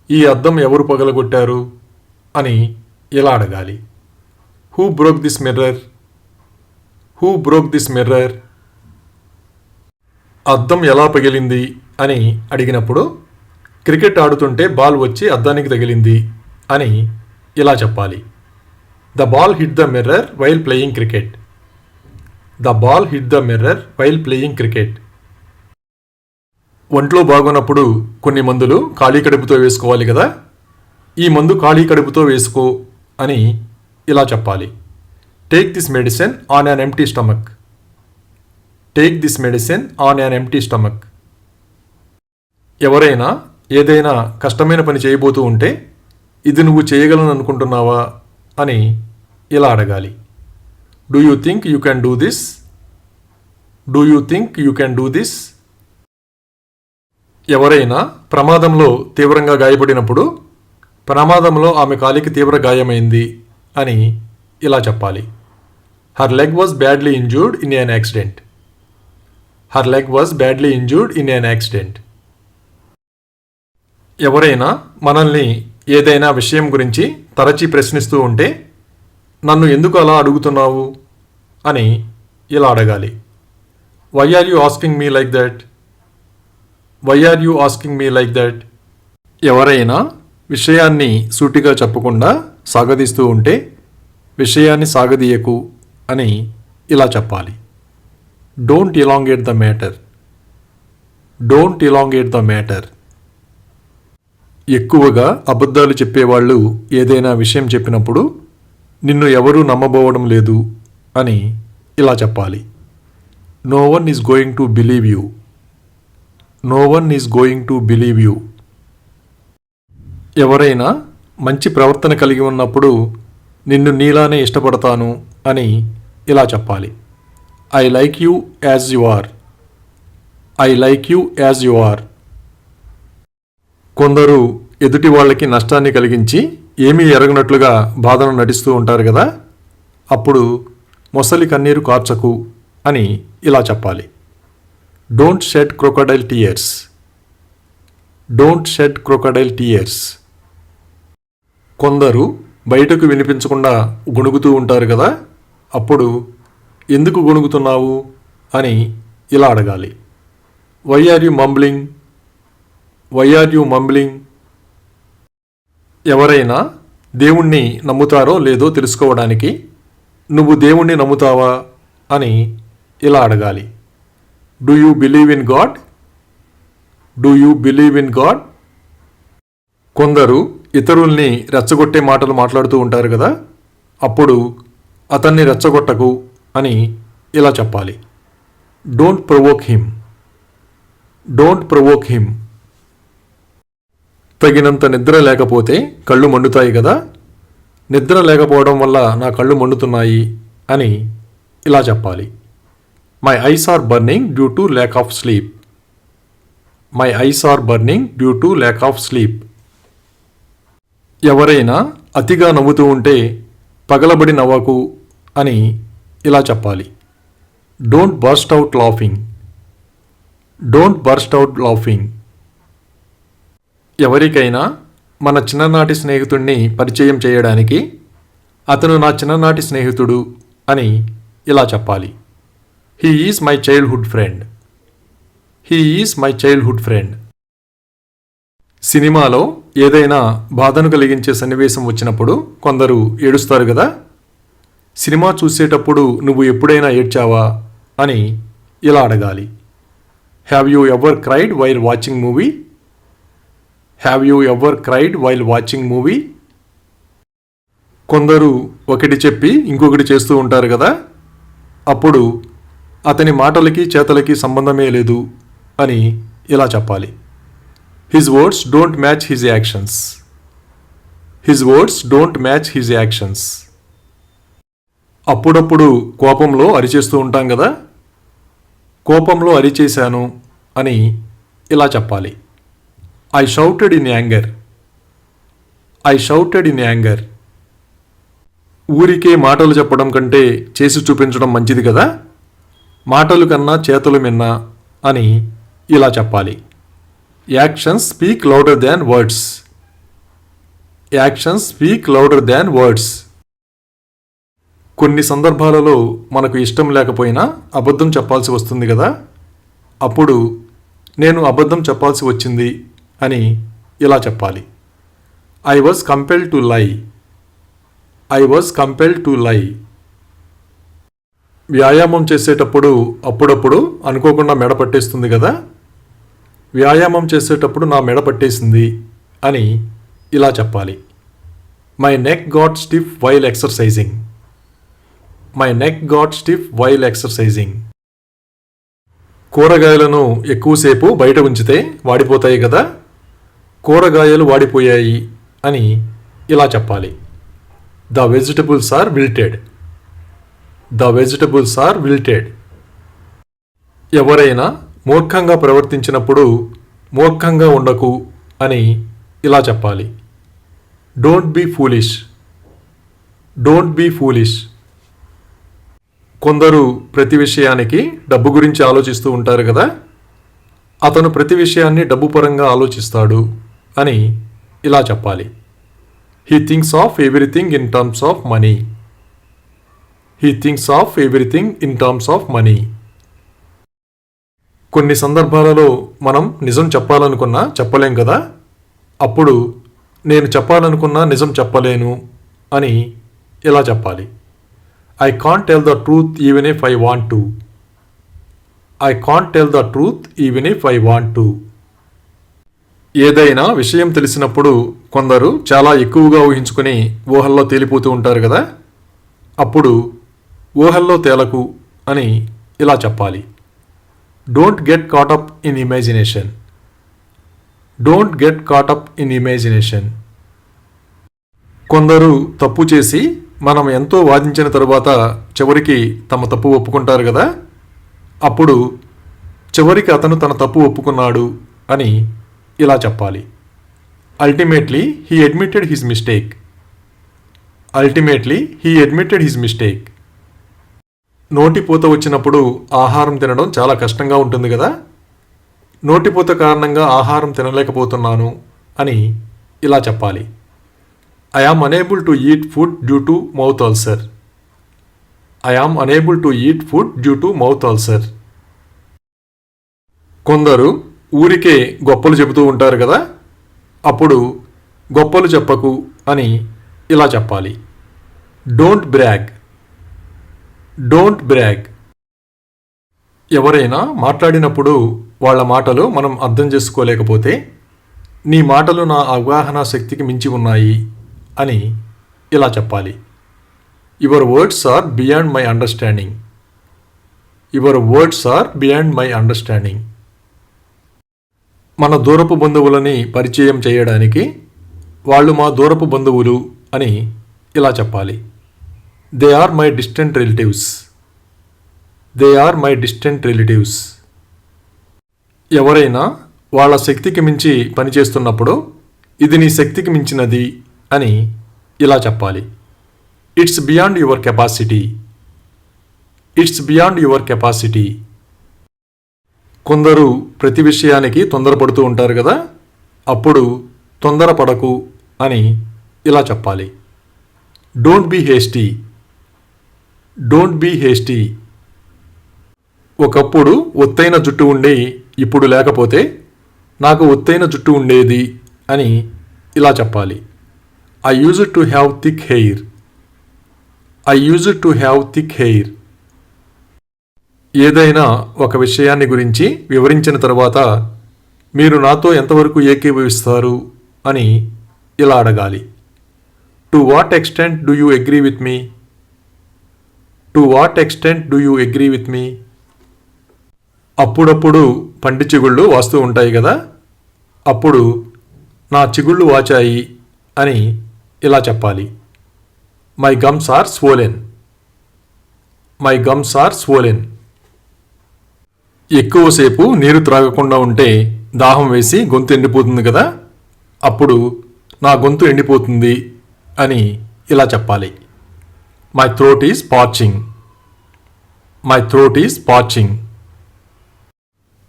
ఈ అద్దం ఎవరు పగలగొట్టారు అని ఇలా అడగాలి. Who broke this mirror. Who broke this mirror. అద్దం ఎలా పగిలింది అని అడిగినప్పుడు క్రికెట్ ఆడుతుంటే బాల్ వచ్చి అద్దానికి తగిలింది అని ఇలా చెప్పాలి. The ball hit the mirror while playing cricket. The ball hit the mirror while playing cricket. ఒంట్లో బాగున్నప్పుడు కొన్ని మందులు ఖాళీ కడుపుతో వేసుకోవాలి కదా, ఈ మందు ఖాళీ కడుపుతో వేసుకో అని ఇలా చెప్పాలి. Take this medicine on an empty stomach. Take this medicine on an empty stomach. ఎవరైనా ఏదైనా కష్టమైన పని చేయబోతూ ఉంటే ఇది నువ్వు చేయగలను అనుకుంటున్నావా అని ఇలా అడగాలి. Do you think you can do this? Do you think you can do this? ఎవరైనా ప్రమాదంలో తీవ్రంగా గాయపడినప్పుడు ప్రమాదంలో ఆమె కాలికి తీవ్ర గాయమైంది అని ఇలా చెప్పాలి. Her leg was badly injured in an accident. Her leg was badly injured in an accident. ఎవరైనా మనల్ని ఏదైనా విషయం గురించి తరచి ప్రశ్నిస్తూ ఉంటే నన్ను ఎందుకు అలా అడుగుతున్నావు అని ఇలా అడగాలి. Why are you asking me like that? Why are you asking me like that? ఎవరైనా విషయాన్ని సూటిగా చెప్పకుండా సాగదీస్తూ ఉంటే విషయాన్ని సాగదీయకు అని ఇలా చెప్పాలి. Don't elongate the matter. Don't elongate the matter. ఎక్కువగా అబద్ధాలు చెప్పేవాళ్ళు ఏదైనా విషయం చెప్పినప్పుడు నిన్ను ఎవరూ నమ్మబోవడం లేదు అని ఇలా చెప్పాలి. No one is going to believe you. No one is going to believe you. ఎవరైనా మంచి ప్రవర్తన కలిగి ఉన్నప్పుడు నిన్ను నీలానే ఇష్టపడతాను అని ఇలా చెప్పాలి. I like you as you are. I like you as you are. కొందరు ఎదుటి వాళ్ళకి నష్టాన్ని కలిగించి ఏమీ ఎరగనట్లుగా బాధను నటిస్తూ ఉంటారు కదా, అప్పుడు మొసలి కన్నీరు కార్చకు అని ఇలా చెప్పాలి. Don't shed crocodile tears. Don't shed crocodile tears. కొందరు బయటకు వినిపించకుండా గొణుగుతూ ఉంటారు కదా, అప్పుడు ఎందుకు గొణుగుతున్నావు అని ఇలా అడగాలి. Why are you mumbling? Why are you mumbling? ఎవరైనా దేవుణ్ణి నమ్ముతారో లేదో తెలుసుకోవడానికి నువ్వు దేవుణ్ణి నమ్ముతావా అని ఇలా అడగాలి. Do you believe in God? Do you believe in God? కొందరు ఇతరుల్ని రెచ్చగొట్టే మాటలు మాట్లాడుతూ ఉంటారు కదా, అప్పుడు అతన్ని రెచ్చగొట్టకు అని ఇలా చెప్పాలి. Don't provoke him. Don't provoke him. తగినంత నిద్ర లేకపోతే కళ్ళు మండుతాయి కదా, నిద్ర లేకపోవడం వల్ల నా కళ్ళు మండుతున్నాయి అని ఇలా చెప్పాలి. My eyes are burning due to lack of sleep. My eyes are burning due to lack of sleep. ఎవరైనా అతిగా నవ్వుతూ ఉంటే పగలబడి నవ్వకు అని ఇలా చెప్పాలి. Don't burst out laughing. Don't burst out laughing. ఎవరికైనా మన చిన్ననాటి స్నేహితుడిని పరిచయం చేయడానికి అతను నా చిన్ననాటి స్నేహితుడు అని ఇలా చెప్పాలి. He is my childhood friend. He is my childhood friend. సినిమాలో ఏదైనా బాధను కలిగించే సన్నివేశం వచ్చినప్పుడు కొందరు ఏడుస్తారు కదా, సినిమా చూసేటప్పుడు నువ్వు ఎప్పుడైనా ఏడ్చావా అని ఇలా అడగాలి. Have you ever cried while watching movie? Have you ever cried while watching movie? కొందరు ఒకటి చెప్పి ఇంకొకటి చేస్తూ ఉంటారు కదా, అప్పుడు అతని మాటలకి చేతలకి సంబంధమే లేదు అని ఇలా చెప్పాలి. His words don't match his actions. His words don't match his actions. అప్పుడప్పుడు కోపంలో అరిచేస్తూ ఉంటాం కదా, కోపంలో అరిచేశాను అని ఇలా చెప్పాలి. I shouted in anger. I shouted in anger. ఊరికే మాటలు చెప్పడం కంటే చేసి చూపించడం మంచిది కదా, మాటలు కన్నా చేతులు మిన్నా అని ఇలా చెప్పాలి. యాక్షన్స్ స్పీక్ లౌడర్ దాన్ వర్డ్స్. యాక్షన్స్ స్పీక్ లౌడర్ దాన్ వర్డ్స్. కొన్ని సందర్భాలలో మనకు ఇష్టం లేకపోయినా అబద్ధం చెప్పాల్సి వస్తుంది కదా, అప్పుడు నేను అబద్ధం చెప్పాల్సి వచ్చింది అని ఇలా చెప్పాలి. I was compelled to lie. I was compelled to lie. వ్యాయామం చేసేటప్పుడు అప్పుడప్పుడు అనుకోకుండా మెడ పట్టేస్తుంది కదా. వ్యాయామం చేసేటప్పుడు నా మెడ పట్టేసింది అని ఇలా చెప్పాలి. My neck got stiff while exercising. My neck got stiff while exercising. కూరగాయలను ఎక్కువసేపు బయట ఉంచితే వాడిపోతాయి కదా. కూరగాయలు వాడిపోయాయి అని ఇలా చెప్పాలి. The vegetables are wilted. The vegetables are wilted. ఎవరైనా మూర్ఖంగా ప్రవర్తించినప్పుడు మూర్ఖంగా ఉండకు అని ఇలా చెప్పాలి. Don't be foolish. Don't be foolish. కొందరు ప్రతి విషయానికి డబ్బు గురించి ఆలోచిస్తూ ఉంటారు కదా. అతను ప్రతి విషయాన్ని డబ్బు పరంగా ఆలోచిస్తాడు అని ఇలా చెప్పాలి. He thinks of everything in terms of money. He thinks of everything in terms of money. కొన్ని సందర్భాలలో మనం నిజం చెప్పాలనుకున్నా చెప్పలేం కదా. అప్పుడు నేను చెప్పాలనుకున్నా నిజం చెప్పలేను అని ఇలా చెప్పాలి. I can't tell the truth even if I want to. I can't tell the truth even if I want to. ఏదైనా విషయం తెలిసినప్పుడు కొందరు చాలా ఎక్కువగా ఊహించుకుని ఊహల్లో తేలిపోతూ ఉంటారు కదా. అప్పుడు ఊహల్లో తేలకు అని ఇలా చెప్పాలి. Don't get caught up in imagination. Don't get caught up in imagination. కొందరు తప్పు చేసి మనం ఎంతో వాదించిన తరువాత చివరికి తమ తప్పు ఒప్పుకుంటారు కదా. అప్పుడు చివరికి అతను తన తప్పు ఒప్పుకున్నాడు అని ఇలా చెప్పాలి. Ultimately he admitted his mistake. Ultimately he admitted his mistake. నోటిపూత వచ్చినప్పుడు ఆహారం తినడం చాలా కష్టంగా ఉంటుంది కదా. నోటిపూత కారణంగా ఆహారం తినలేకపోతున్నాను అని ఇలా చెప్పాలి. I am unable to eat food due to mouth ulcer. I am unable to eat food due to mouth ulcer. కొందరు ఊరికే గొప్పలు చెబుతూ ఉంటారు కదా. అప్పుడు గొప్పలు చెప్పకు అని ఇలా చెప్పాలి. Don't brag. Don't brag. ఎవరైనా మాట్లాడినప్పుడు వాళ్ళ మాటలు మనం అర్థం చేసుకోలేకపోతే నీ మాటలు నా అవగాహన శక్తికి మించి ఉన్నాయి అని ఇలా చెప్పాలి. Your words are beyond my understanding. Your words are beyond my understanding. మన దూరపు బంధువులని పరిచయం చేయడానికి వాళ్ళు మా దూరపు బంధువులు అని ఇలా చెప్పాలి. They are my distant relatives. They are my distant relatives. ఎవరైనా వాళ్ళ శక్తికి మించి పనిచేస్తున్నప్పుడు ఇది నీ శక్తికి మించినది అని ఇలా చెప్పాలి. It's beyond your capacity. It's beyond your capacity. కొందరు ప్రతి విషయానికి తొందరపడుతూ ఉంటారు కదా. అప్పుడు తొందరపడకు అని ఇలా చెప్పాలి. Don't be hasty. Don't be hasty. ఒకప్పుడు ఒత్తైన జుట్టు ఉండి ఇప్పుడు లేకపోతే నాకు ఒత్తైన జుట్టు ఉండేది అని ఇలా చెప్పాలి. I use to have thick hair. I use to have thick hair. ఏదైనా ఒక విషయాన్ని గురించి వివరించిన తర్వాత మీరు నాతో ఎంతవరకు ఏకీభవిస్తారు అని ఇలా అడగాలి. To what extent do you agree with me. To what extent do you agree with me. అప్పుడప్పుడు పంటి చిగుళ్ళు వాస్తూ ఉంటాయి కదా. అప్పుడు నా చిగుళ్ళు వాచాయి అని ఇలా చెప్పాలి. My gums are swollen. My gums are swollen. ఎక్కువసేపు నీరు త్రాగకుండా ఉంటే దాహం వేసి గొంతు ఎండిపోతుంది కదా. అప్పుడు నా గొంతు ఎండిపోతుంది అని ఇలా చెప్పాలి. My throat is parching. My throat is parching.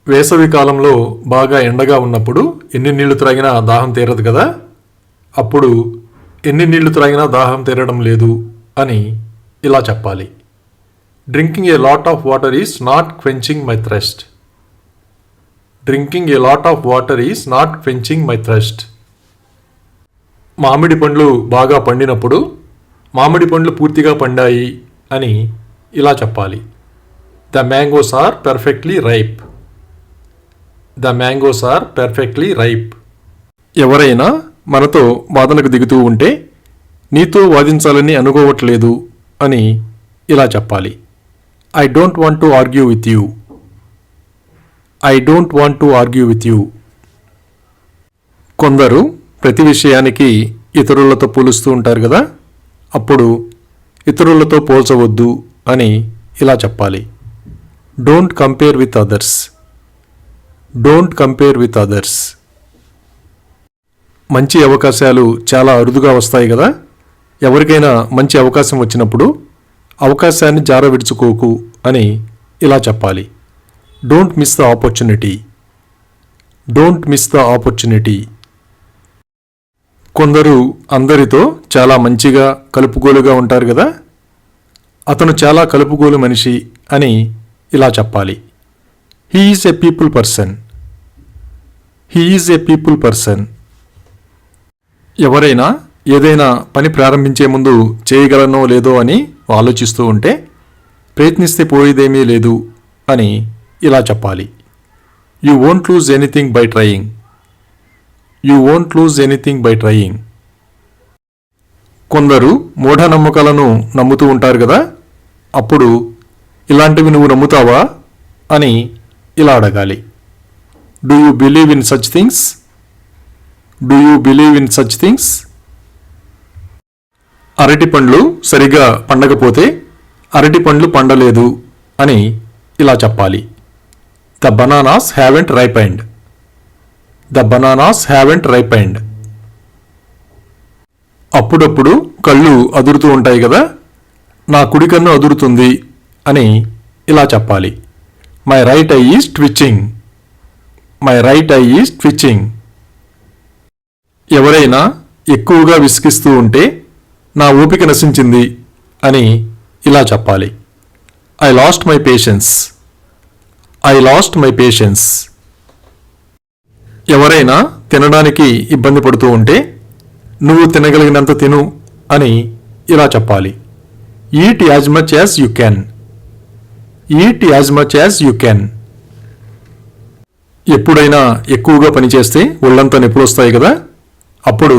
వేసవి కాలంలో బాగా ఎండగా ఉన్నప్పుడు ఎన్ని నీళ్లు త్రాగినా దాహం తీరదు కదా. అప్పుడు ఎన్ని నీళ్లు త్రాగినా దాహం తీరడం లేదు అని ఇలా చెప్పాలి. Drinking a lot of water is not quenching my thrust. Drinking a lot of water is not quenching my thrust. మామిడి పండ్లు బాగా పండినప్పుడు మామిడి పండ్లు పూర్తిగా పండాయి అని ఇలా చెప్పాలి. The mangoes are perfectly ripe. The mangoes are perfectly ripe. ఎవరైనా మనతో వాదనకు దిగుతూ ఉంటే నీతో వాదించాలని అనుకోవట్లేదు అని ఇలా చెప్పాలి. I don't want to argue with you. I don't want to argue with you. కొందరు ప్రతి విషయానికి ఇతరులతో పోలుస్తూ ఉంటారు కదా, అప్పుడు ఇతరులతో పోల్చవద్దు అని ఇలా చెప్పాలి. Don't compare with others. Don't compare with others. మంచి అవకాశాలు చాలా అరుదుగా వస్తాయి కదా, ఎవరికైనా మంచి అవకాశం వచ్చినప్పుడు అవకాశాన్ని జార విడుచుకోకు అని ఇలా చెప్పాలి. Don't miss the opportunity. Don't miss the opportunity. కొందరు అందరితో చాలా మంచిగా కలుపుగోలుగా ఉంటారు కదా, అతను చాలా కలుపుగోలు మనిషి అని ఇలా చెప్పాలి. He is a people person. He is a people person. ఎవరైనా ఏదైనా పని ప్రారంభించే ముందు చేయగలనో లేదో అని ఆలోచిస్తూ ఉంటే ప్రయత్నిస్తే పోయేదేమీ లేదు అని ఇలా చెప్పాలి. You won't loose anything by trying. You won't loose anything by trying. కొందరు మూఢనమ్మకాలను నమ్ముతూ ఉంటారు కదా, అప్పుడు ఇలాంటివి నువ్వు నమ్ముతావా అని ఇలా అడగాలి. Do you believe in such things. Do you believe in such things. అరటి పండ్లు సరిగా పండకపోతే అరటి పండ్లు పండలేదు అని ఇలా చెప్పాలి. The bananas haven't రైపెండ్. The bananas haven't రైపెండ్. అప్పుడప్పుడు కళ్ళు అదురుతూ ఉంటాయి కదా, నా కుడి కన్ను అదురుతుంది అని ఇలా చెప్పాలి. My right I is twitching. My right I is twitching. ఎవరైనా ఎక్కువగా విసిగిస్తూ ఉంటే నా ఓపిక నశించింది అని ఇలా చెప్పాలి. I lost my patience. I lost my patience. ఎవరైనా తినడానికి ఇబ్బంది పడుతూ ఉంటే నువ్వు తినగలిగినంత తిను అని ఇలా చెప్పాలి. Eat as much as you can. Eat as much as you can. ఎప్పుడైనా ఎక్కువగా పనిచేస్తే ఒళ్ళంతా నొప్పులు వస్తాయి కదా, అప్పుడు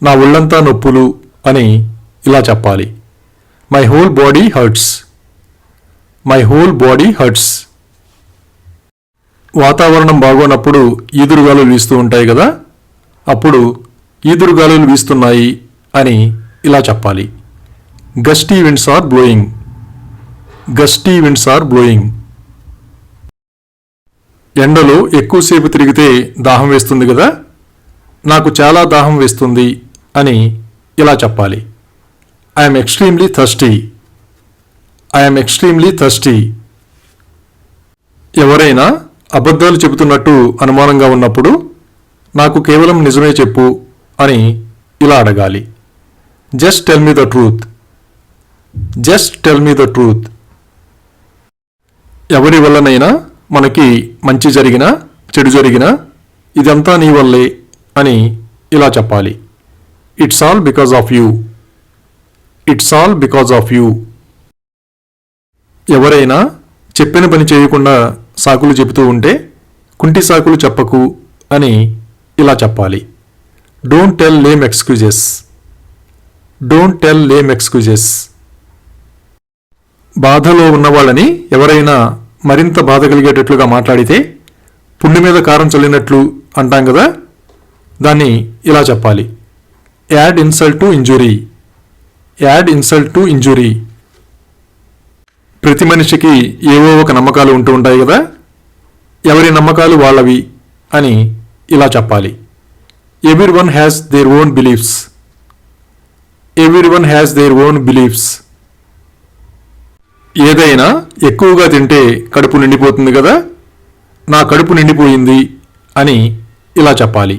నా ఒళ్ళంతా నొప్పులు అని ఇలా చెప్పాలి. My whole body hurts. My whole body hurts. వాతావరణం బాగోనప్పుడు ఈదురుగాలులు వీస్తూ ఉంటాయి కదా, అప్పుడు ఈదురుగాలులు వీస్తున్నాయి అని ఇలా చెప్పాలి. Gusty winds are blowing. Gusty winds are blowing. ఎండలో ఎక్కువసేపు తిరిగితే దాహం వేస్తుంది కదా, నాకు చాలా దాహం వేస్తుంది అని ఇలా చెప్పాలి. I'm extremely thirsty. I'm extremely thirsty. ఎవరైనా అబద్ధాలు చెబుతున్నట్టు అనుమానంగా ఉన్నప్పుడు నాకు కేవలం నిజమే చెప్పు అని ఇలా అడగాలి. Just tell me the truth. Just tell me the truth. ఎవరి వల్లనైనా మనకి మంచి జరిగినా చెడు జరిగినా ఇదంతా నీ వల్లే అని ఇలా చెప్పాలి. It's all because of you. It's all because of you. ఎవరైనా చెప్పిన పని చేయకుండా సాకులు చెబుతూ ఉంటే కుంటి సాకులు చెప్పకు అని ఇలా చెప్పాలి. Don't tell lame excuses. Don't tell lame excuses. బాధలో ఉన్నవాళ్ళని ఎవరైనా మరింత బాధ కలిగేటట్లుగా మాట్లాడితే పుండి మీద కారం చల్లినట్లు అంటాం కదా, దాన్ని ఇలా చెప్పాలి. Add insult to injury. Add insult to injury. ప్రతి మనిషికి ఏవో ఒక నమ్మకాలు ఉంటూ ఉంటాయి కదా, ఎవరి నమ్మకాలు వాళ్ళవి అని ఇలా చెప్పాలి. Everyone has their own beliefs. Everyone has their own beliefs. ఏదైనా ఎక్కువగా తింటే కడుపు నిండిపోతుంది కదా, నా కడుపు నిండిపోయింది అని ఇలా చెప్పాలి.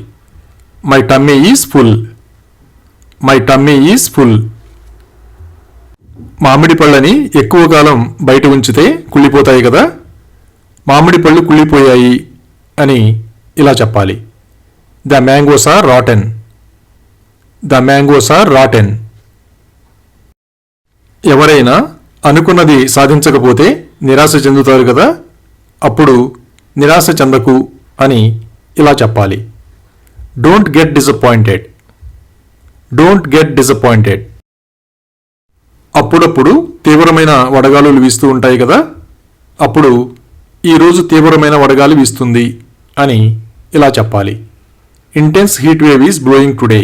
My tummy is full. My tummy is full. మామిడి పళ్ళని ఎక్కువ కాలం బయట ఉంచితే కుళ్ళిపోతాయి కదా, మామిడి పళ్ళు కుళ్ళిపోయాయి అని ఇలా చెప్పాలి. The mangoes are rotten. The mangoes are rotten. ఎవరైనా అనుకున్నది సాధించకపోతే నిరాశ చెందుతారు కదా, అప్పుడు నిరాశ చెందకు అని ఇలా చెప్పాలి. Don't get disappointed. Don't get disappointed. అప్పుడప్పుడు తీవ్రమైన వడగాలులు వీస్తూ ఉంటాయి కదా, అప్పుడు ఈరోజు తీవ్రమైన వడగాలి వీస్తుంది అని ఇలా చెప్పాలి. Intense heat wave is blowing today.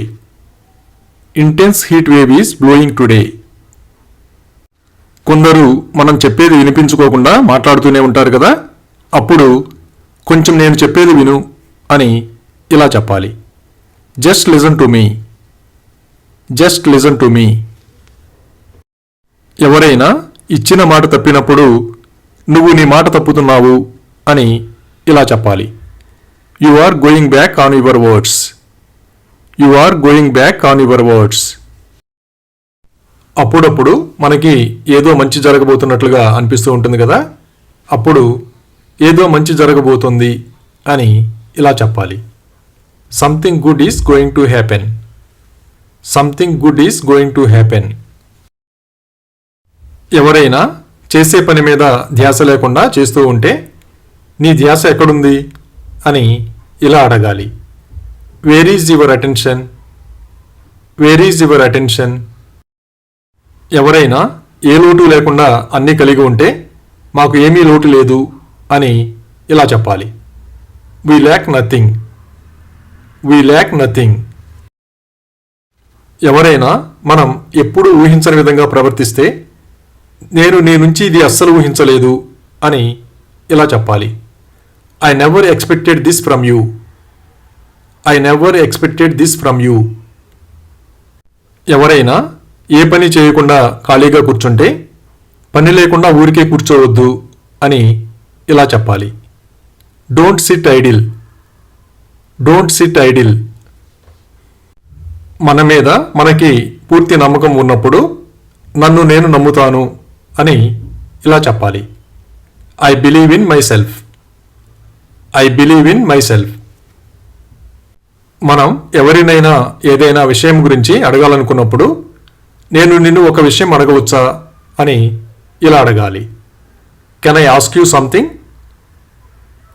Intense heat wave is blowing today. కొందరు మనం చెప్పేది వినిపించుకోకుండా మాట్లాడుతూనే ఉంటారు కదా, అప్పుడు కొంచెం నేను చెప్పేది విను అని ఇలా చెప్పాలి. Just listen to me. Just listen to me. ఎవరైనా ఇచ్చిన మాట తప్పినప్పుడు నువ్వు నీ మాట తప్పుతున్నావు అని ఇలా చెప్పాలి. You are going back on your words. You are going back on your words. అప్పుడప్పుడు మనకి ఏదో మంచి జరగబోతున్నట్లుగా అనిపిస్తూ ఉంటుంది కదా, అప్పుడు ఏదో మంచి జరగబోతుంది అని ఇలా చెప్పాలి. Something good is going to happen. Something good is going to happen. ఎవరైనా చేసే పని మీద ధ్యాస లేకుండా చేస్తూ ఉంటే నీ ధ్యాస ఎక్కడుంది అని ఇలా అడగాలి. Where is your attention. Where is your attention. ఎవరైనా ఏ లోటు లేకుండా అన్నీ కలిగి ఉంటే మాకు ఏమీ లోటు లేదు అని ఇలా చెప్పాలి. We lakh nothing. We lakh nothing. ఎవరైనా మనం ఎప్పుడూ ఊహించని విధంగా ప్రవర్తిస్తే నేను నీ నుంచి ఇది అస్సలు ఊహించలేదు అని ఇలా చెప్పాలి. I never expected this from you. I never expected this from you. ఎవరైనా ఏ పని చేయకుండా ఖాళీగా కూర్చుంటే పని లేకుండా ఊరికే కూర్చోవద్దు అని ఇలా చెప్పాలి. Don't sit idle. Don't sit idle. మన మీద మనకి పూర్తి నమ్మకం ఉన్నప్పుడు నన్ను నేను నమ్ముతాను అని ఇలా చెప్పాలి. I believe in my self. I believe in my self. మనం ఎవరినైనా ఏదైనా విషయం గురించి అడగాలనుకున్నప్పుడు నేను నిన్ను ఒక విషయం అడగవచ్చా అని ఇలా అడగాలి. Can I ask you something.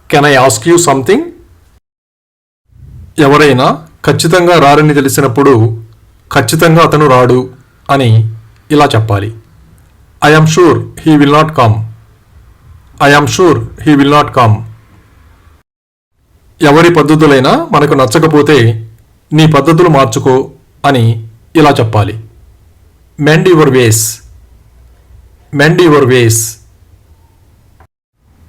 Can I ask you something. ఎవరైనా ఖచ్చితంగా రారని తెలిసినప్పుడు ఖచ్చితంగా అతను రాడు అని ఇలా చెప్పాలి. I yam sure he will not come. I am sure he will not come. ఎవరి పద్ధతులైనా మనకు నచ్చకపోతే నీ పద్ధతులు మార్చుకో అని ఇలా చెప్పాలి. Mend your ways. Mend your వేస్.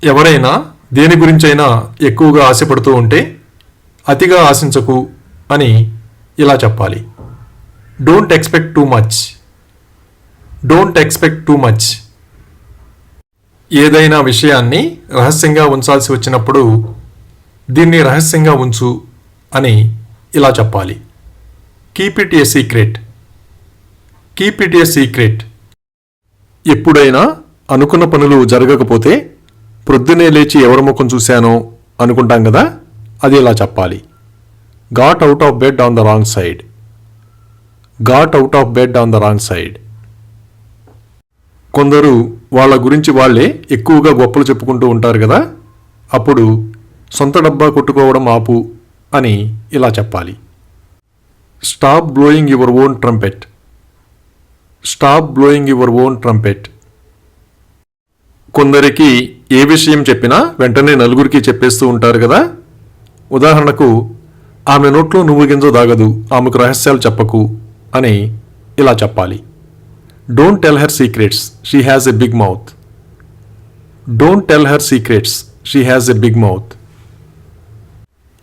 ఎవరైనా దేని గురించైనా ఎక్కువగా ఆశపడుతూ ఉంటే అతిగా ఆశించకు అని ఇలా చెప్పాలి. Don't expect too much. Don't expect too much. ఏదైనా విషయాన్ని రహస్యంగా ఉంచాల్సి వచ్చినప్పుడు దీన్ని రహస్యంగా ఉంచు అని ఇలా చెప్పాలి. Keep it A secret. Keep it A secret. ఎప్పుడైనా అనుకున్న పనులు జరగకపోతే ప్రొద్దునే లేచి ఎవరి ముఖం చూశానో అనుకుంటాం కదా, అది ఇలా చెప్పాలి. Got out of bed on the wrong side. Got out of bed on the wrong side. కొందరు వాళ్ళ గురించి వాళ్ళే ఎక్కువగా గొప్పలు చెప్పుకుంటూ ఉంటారు కదా, అప్పుడు సొంత డబ్బా కొట్టుకోవడం ఆపు అని ఇలా చెప్పాలి. Stop blowing your own trumpet. Stop blowing your own trumpet. కొందరికి ఏ విషయం చెప్పినా వెంటనే నలుగురికి చెప్పేస్తూ ఉంటారు కదా, ఉదాహరణకు ఆమె నోట్లో నువ్వు గింజ దాగదు, ఆమెకు రహస్యాలు చెప్పకు అని ఇలా చెప్పాలి. Don't tell her secrets, she has a big mouth. Don't tell her secrets, she has a big mouth.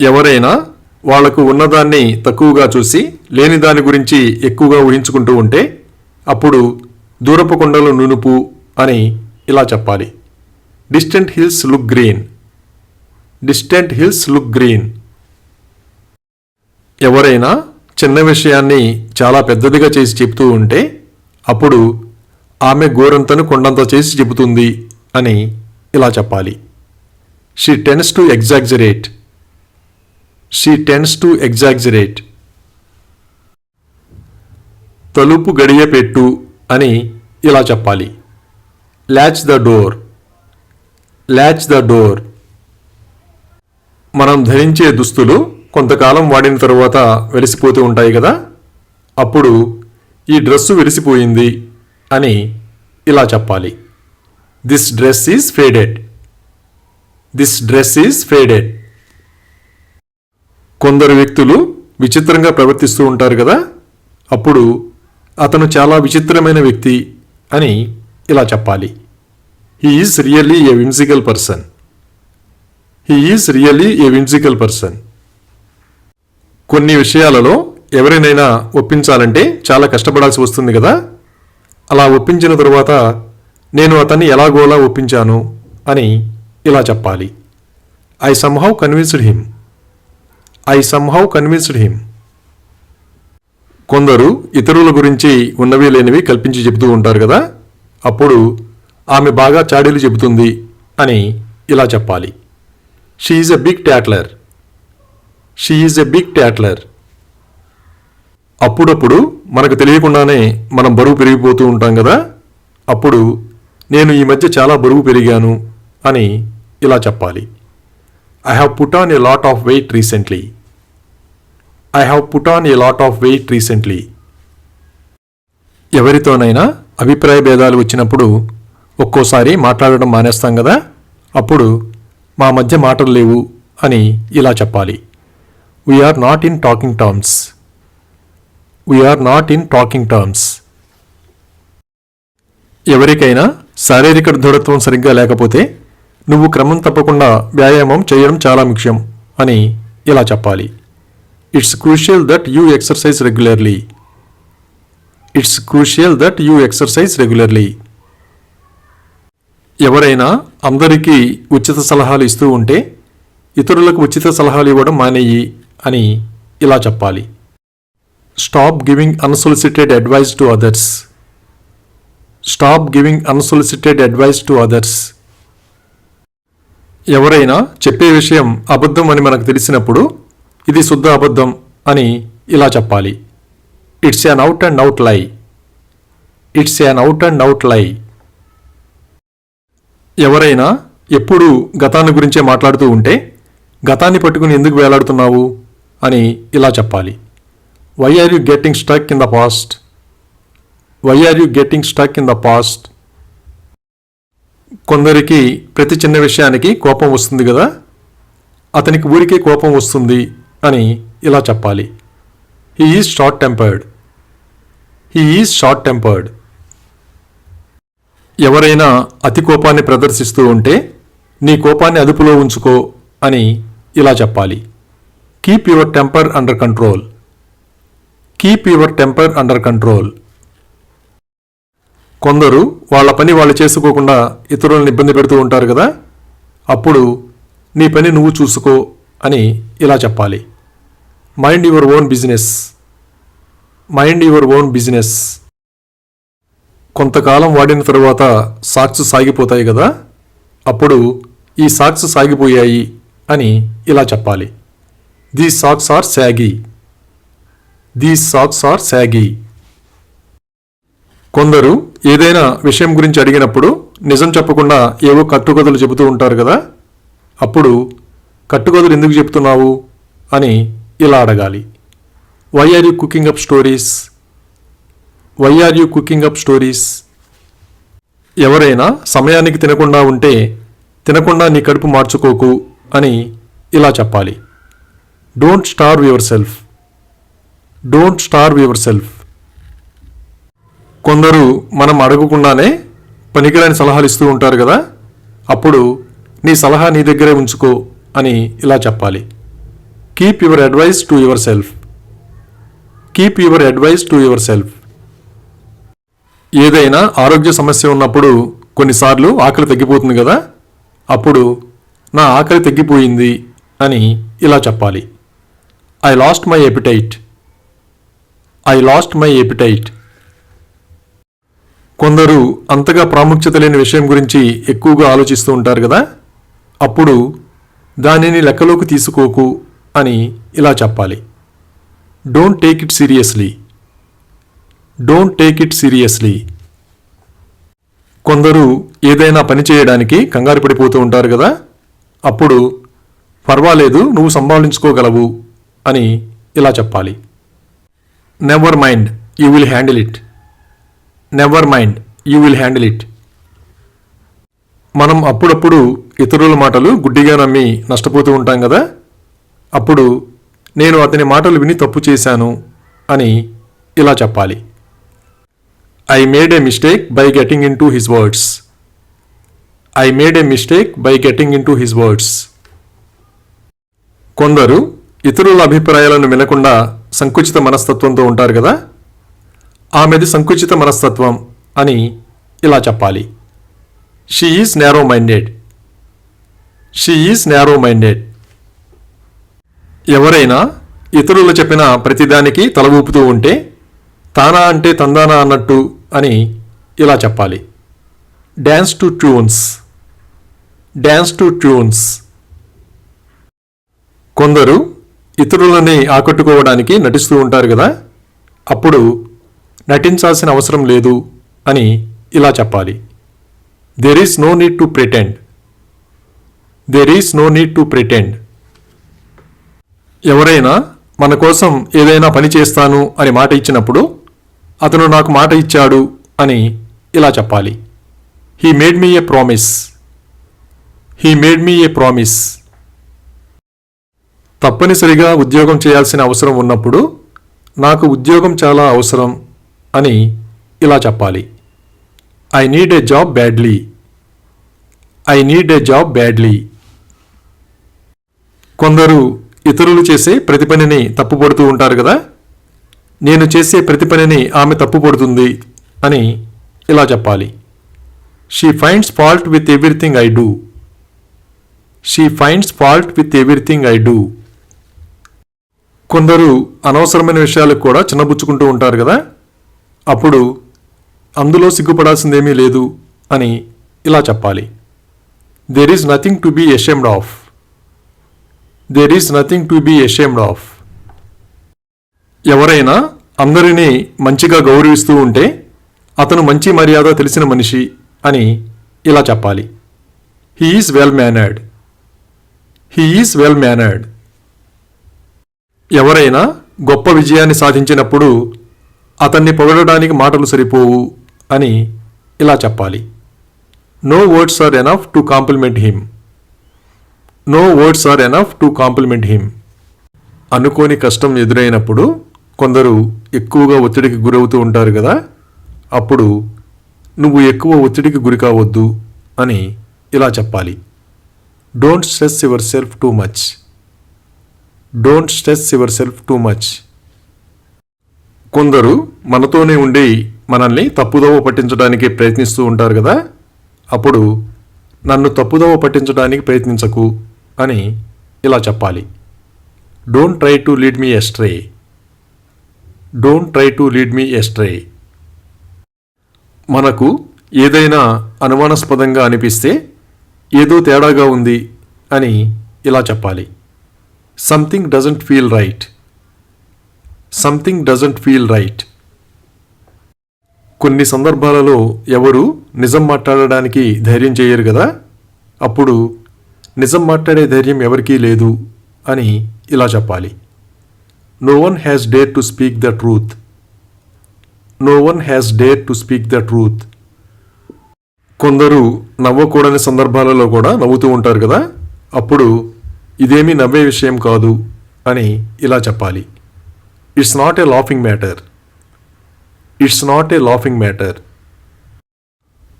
ఎవరైనా వాళ్లకు ఉన్నదాన్ని తక్కువగా చూసి లేని దాని గురించి ఎక్కువగా ఊహించుకుంటూ ఉంటే అప్పుడు దూరపు కొండలు నునుపు అని ఇలా చెప్పాలి. Distant hills look green. Distant hills look green. ఎవరైనా చిన్న విషయాన్ని చాలా పెద్దదిగా చేసి చెబుతూ ఉంటే అప్పుడు ఆమె గోరంతను కొండంత చేసి చెబుతుంది అని ఇలా చెప్పాలి. She tends to exaggerate. She tends to exaggerate. తలుపు గడియ పెట్టు అని ఇలా చెప్పాలి. Latch the door, latch the door. మనం ధరించే దుస్తులు కొంతకాలం వాడిన తరువాత వెలిసిపోతూ ఉంటాయి కదా, అప్పుడు ఈ డ్రెస్సు వెలిసిపోయింది అని ఇలా చెప్పాలి. This dress is faded, this dress is faded. కొందరు వ్యక్తులు విచిత్రంగా ప్రవర్తిస్తూ ఉంటారు కదా, అప్పుడు అతను చాలా విచిత్రమైన వ్యక్తి అని ఇలా చెప్పాలి. He is really A whimsical person, he is really A whimsical person. కొన్ని విషయాలలో ఎవరినైనా ఒప్పించాలంటే చాలా కష్టపడాల్సి వస్తుంది కదా, అలా ఒప్పించిన తరువాత నేను అతన్ని ఎలాగోలా ఒప్పించాను అని ఇలా చెప్పాలి. I somehow convinced him, I somehow convinced him. కొందరు ఇతరుల గురించి ఉన్నవి లేనివి కల్పించి చెబుతూ ఉంటారు కదా, అప్పుడు ఆమె బాగా చాడీలు చెబుతుంది అని ఇలా చెప్పాలి. She is a big tattler, she is a big tattler. అప్పుడప్పుడు మనకు తెలియకుండానే మనం బరువు పెరిగిపోతూ ఉంటాం కదా, అప్పుడు నేను ఈ మధ్య చాలా బరువు పెరిగాను అని ఇలా చెప్పాలి. I have put on a lot of weight recently, I have put on a lot of weight recently. ఎవరితోనైనా అభిప్రాయ భేదాలు వచ్చినప్పుడు ఒక్కోసారి మాట్లాడడం మానేస్తాం కదా, అప్పుడు మా మధ్య మాటలు లేవు అని ఇలా చెప్పాలి. We're not in talking terms, we're not in talking terms. ఎవరికైనా శారీరక దృఢత్వం సరిగ్గా లేకపోతే నువ్వు క్రమం తప్పకుండా వ్యాయామం చేయడం చాలా ముఖ్యం అని ఇలా చెప్పాలి. It's crucial that you exercise regularly, it's crucial that you exercise regularly. ఎవరైనా అందరికీ ఉచిత సలహాలు ఇస్తూ ఉంటే ఇతరులకు ఉచిత సలహాలు ఇవ్వడం మానేయి అని ఇలా చెప్పాలి. Stop giving unsolicited advice to others, stop giving unsolicited advice to others. ఎవరైనా చెప్పే విషయం అబద్ధం అని మనకు తెలిసినప్పుడు ఇది శుద్ధ అబద్ధం అని ఇలా చెప్పాలి. It's an out and out lie, it's an out and out lie. ఎవరైనా ఎప్పుడూ గతాన్ని గురించే మాట్లాడుతూ ఉంటే గతాన్ని పట్టుకుని ఎందుకు వేలాడుతున్నావు అని ఇలా చెప్పాలి. Why are you getting stuck in the past, why are you getting stuck in the past. కొందరికి ప్రతి చిన్న విషయానికి కోపం వస్తుంది కదా, అతనికి ఊరికే కోపం వస్తుంది అని ఇలా చెప్పాలి. He is short tempered, he is short tempered. ఎవరైనా అతి కోపాన్ని ప్రదర్శిస్తూ ఉంటే నీ కోపాన్ని అదుపులో ఉంచుకో అని ఇలా చెప్పాలి. Keep your temper under control, keep your temper under control. కొందరు వాళ్ళ పని వాళ్ళు చేసుకోకుండా ఇతరులను ఇబ్బంది పెడుతూ ఉంటారు కదా, అప్పుడు నీ పని నువ్వు చూసుకో అని ఇలా చెప్పాలి. Mind your own business, mind your own business. కొంతకాలం వాడిన తరువాత సాక్స్ సాగిపోతాయి కదా, అప్పుడు ఈ సాక్స్ సాగిపోయాయి అని ఇలా చెప్పాలి. దీస్ సాక్స్ ఆర్ సాగి, దీస్ సాక్స్ ఆర్ సాగి. కొందరు ఏదైనా విషయం గురించి అడిగినప్పుడు నిజం చెప్పకుండా ఏవో కట్టుకథలు చెబుతూ ఉంటారు కదా, అప్పుడు కట్టుకథలు ఎందుకు చెప్తున్నావు అని ఇలా అడగాలి. Why are you cooking up stories, why are you cooking up stories. ఎవరైనా సమయానికి తినకుండా ఉంటే తినకుండా నీ కడుపు మార్చుకోకు అని ఇలా చెప్పాలి. Don't starve your self, don't starve your self. కొందరు మనం అడగకుండానే పనికిరాని సలహాలు ఇస్తూ ఉంటారు కదా, అప్పుడు నీ సలహా నీ దగ్గరే ఉంచుకో అని ఇలా చెప్పాలి. Keep your advice to your self, keep your advice to your self. ఏదైనా ఆరోగ్య సమస్య ఉన్నప్పుడు కొన్నిసార్లు ఆకలి తగ్గిపోతుంది కదా, అప్పుడు నా ఆకలి తగ్గిపోయింది అని ఇలా చెప్పాలి. I lost my appetite, I lost my appetite. కొందరు అంతగా ప్రాముఖ్యత లేని విషయం గురించి ఎక్కువగా ఆలోచిస్తూ ఉంటారు కదా, అప్పుడు దానిని లెక్కలోకి తీసుకోకు అని ఇలా చెప్పాలి. Don't take it seriously, don't take it seriously. కొందరు ఏదైనా పని చేయడానికి కంగారు పడిపోతూ ఉంటారు కదా, అప్పుడు పర్వాలేదు నువ్వు సంభాళించుకోగలవు అని ఇలా చెప్పాలి. Never mind, you will handle it. Never mind, you will handle it. మనం అప్పుడప్పుడు ఇతరుల మాటలు గుడ్డిగా నమ్మి నష్టపోతూ ఉంటాం కదా, అప్పుడు నేను అతని మాటలు విని తప్పు చేశాను అని ఇలా చెప్పాలి. I made A mistake by getting in to his words. I made A mistake by getting in to his words. కొందరు ఇతరుల అభిప్రాయాలను వినకుండా సంకుచిత మనస్తత్వంతో ఉంటారు కదా, ఆమెది సంకుచిత మనస్తత్వం అని ఇలా చెప్పాలి. She is narrow minded. She is narrow minded. ఎవరైనా ఇతరులు చెప్పిన ప్రతిదానికి తల ఊపుతూ ఉంటే తానా అంటే తందానా అన్నట్టు అని ఇలా చెప్పాలి. Dance to tunes. Dance to tunes. కొందరు ఇతరులని ఆకట్టుకోవడానికి నటిస్తూ ఉంటారు కదా, అప్పుడు నటించాల్సిన అవసరం లేదు అని ఇలా చెప్పాలి. There is no need to pretend. There is no need to pretend. ఎవరైనా మన కోసం ఏదైనా పని చేస్తాను అని మాట ఇచ్చినప్పుడు అతను నాకు మాట ఇచ్చాడు అని ఇలా చెప్పాలి. He made me A promise. He made me A promise. తప్పనిసరిగా ఉద్యోగం చేయాల్సిన అవసరం ఉన్నప్పుడు నాకు ఉద్యోగం చాలా అవసరం అని ఇలా చెప్పాలి. I need a job badly. I need a job badly. కొందరు ఇతరులు చేసే ప్రతి పనిని తప్పుపడుతూ ఉంటారు కదా, నేను చేసే ప్రతి పనిని ఆమె తప్పుపడుతుంది అని ఇలా చెప్పాలి. She finds fault with everything I do. She finds fault with everything I do. కొందరు అనవసరమైన విషయాలకు కూడా చిన్నబుచ్చుకుంటూ ఉంటారు కదా, అప్పుడు అందులో సిగ్గుపడాల్సిందేమీ లేదు అని ఇలా చెప్పాలి. There is nothing to be ashamed of. There is nothing to be ashamed of. ఎవరైనా అందరినీ మంచిగా గౌరవిస్తూ ఉంటే అతను మంచి మర్యాద తెలిసిన మనిషి అని ఇలా చెప్పాలి. He is well mannered. He is well mannered. ఎవరైనా గొప్ప విజయాన్ని సాధించినప్పుడు అతన్ని పొగడడానికి మాటలు సరిపోవు అని ఇలా చెప్పాలి. No words are enough to compliment him. No words are enough to compliment him. అనుకోని కష్టం ఎదురైనప్పుడు కొందరు ఎక్కువగా ఒత్తిడికి గురవుతూ ఉంటారు కదా, అప్పుడు నువ్వు ఎక్కువ ఒత్తిడికి గురి కావద్దు అని ఇలా చెప్పాలి. Don't stress your self too much. Don't stress your self too much. కొందరు మనతోనే ఉండి మనల్ని తప్పుదోవ పట్టించడానికి ప్రయత్నిస్తూ ఉంటారు కదా, అప్పుడు నన్ను తప్పుదోవ పట్టించడానికి ప్రయత్నించకు అని ఇలా చెప్పాలి. Don't try to lead me astray. Don't try to lead me astray. మనకు ఏదైనా అనుమానాస్పదంగా అనిపిస్తే ఏదో తేడాగా ఉంది అని ఇలా చెప్పాలి. Something doesn't feel right. Something doesn't feel right. కొన్ని సందర్భాలలో ఎవరు నిజం మాట్లాడడానికి ధైర్యం చేయరు కదా, అప్పుడు నిజం మాట్లాడే ధైర్యం ఎవరికీ లేదు అని ఇలా చెప్పాలి. No one has dare to speak the truth. No one has dare to speak the truth. కొందరు నవ్వకూడని సందర్భాలలో కూడా నవ్వుతూ ఉంటారు కదా, అప్పుడు ఇదేమీ నవ్వే విషయం కాదు అని ఇలా చెప్పాలి. It's not a laughing matter. It's not a laughing matter.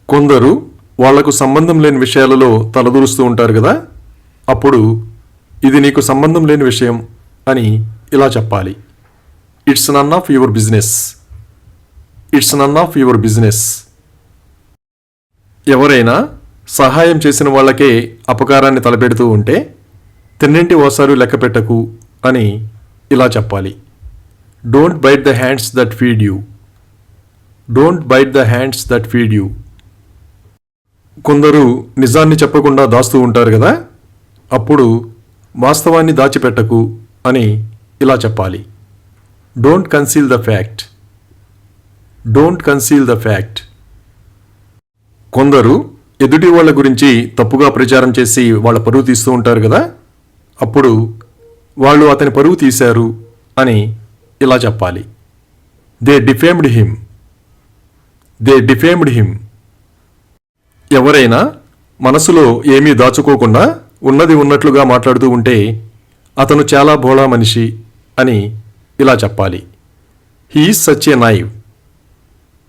కొందరు వాళ్లకు సంబంధం లేని విషయాలలో తలదూరుస్తూ ఉంటారు కదా, అప్పుడు ఇది నీకు సంబంధం లేని విషయం అని ఇలా చెప్పాలి. It's none of your business. It's none of your business. ఎవరైనా సహాయం చేసిన వాళ్ళకే అపకారాన్ని తలపెడుతూ ఉంటే తిన్నింటి ఓసారు లెక్క పెట్టకు అని ఇలా చెప్పాలి. Don't bite the hands that feed you. Don't bite the hands that feed you. కొందరు నిజాన్ని చెప్పకుండా దాస్తూ ఉంటారు కదా, అప్పుడు వాస్తవాన్ని దాచిపెట్టకు అని ఇలా చెప్పాలి. Don't conceal the fact. Don't conceal the fact. కొందరు ఎదుటి వాళ్ళ గురించి తప్పుగా ప్రచారం చేసి వాళ్ళ పరువు తీస్తూ ఉంటారు కదా, అప్పుడు వాళ్ళు అతని పరువు తీశారు అని ఇలా చెప్పాలి. They defamed him. They defamed him. ఎవరైనా మనసులో ఏమీ దాచుకోకుండా ఉన్నది ఉన్నట్లుగా మాట్లాడుతూ ఉంటే అతను చాలా భోళా మనిషి అని ఇలా చెప్పాలి. He is such a naive.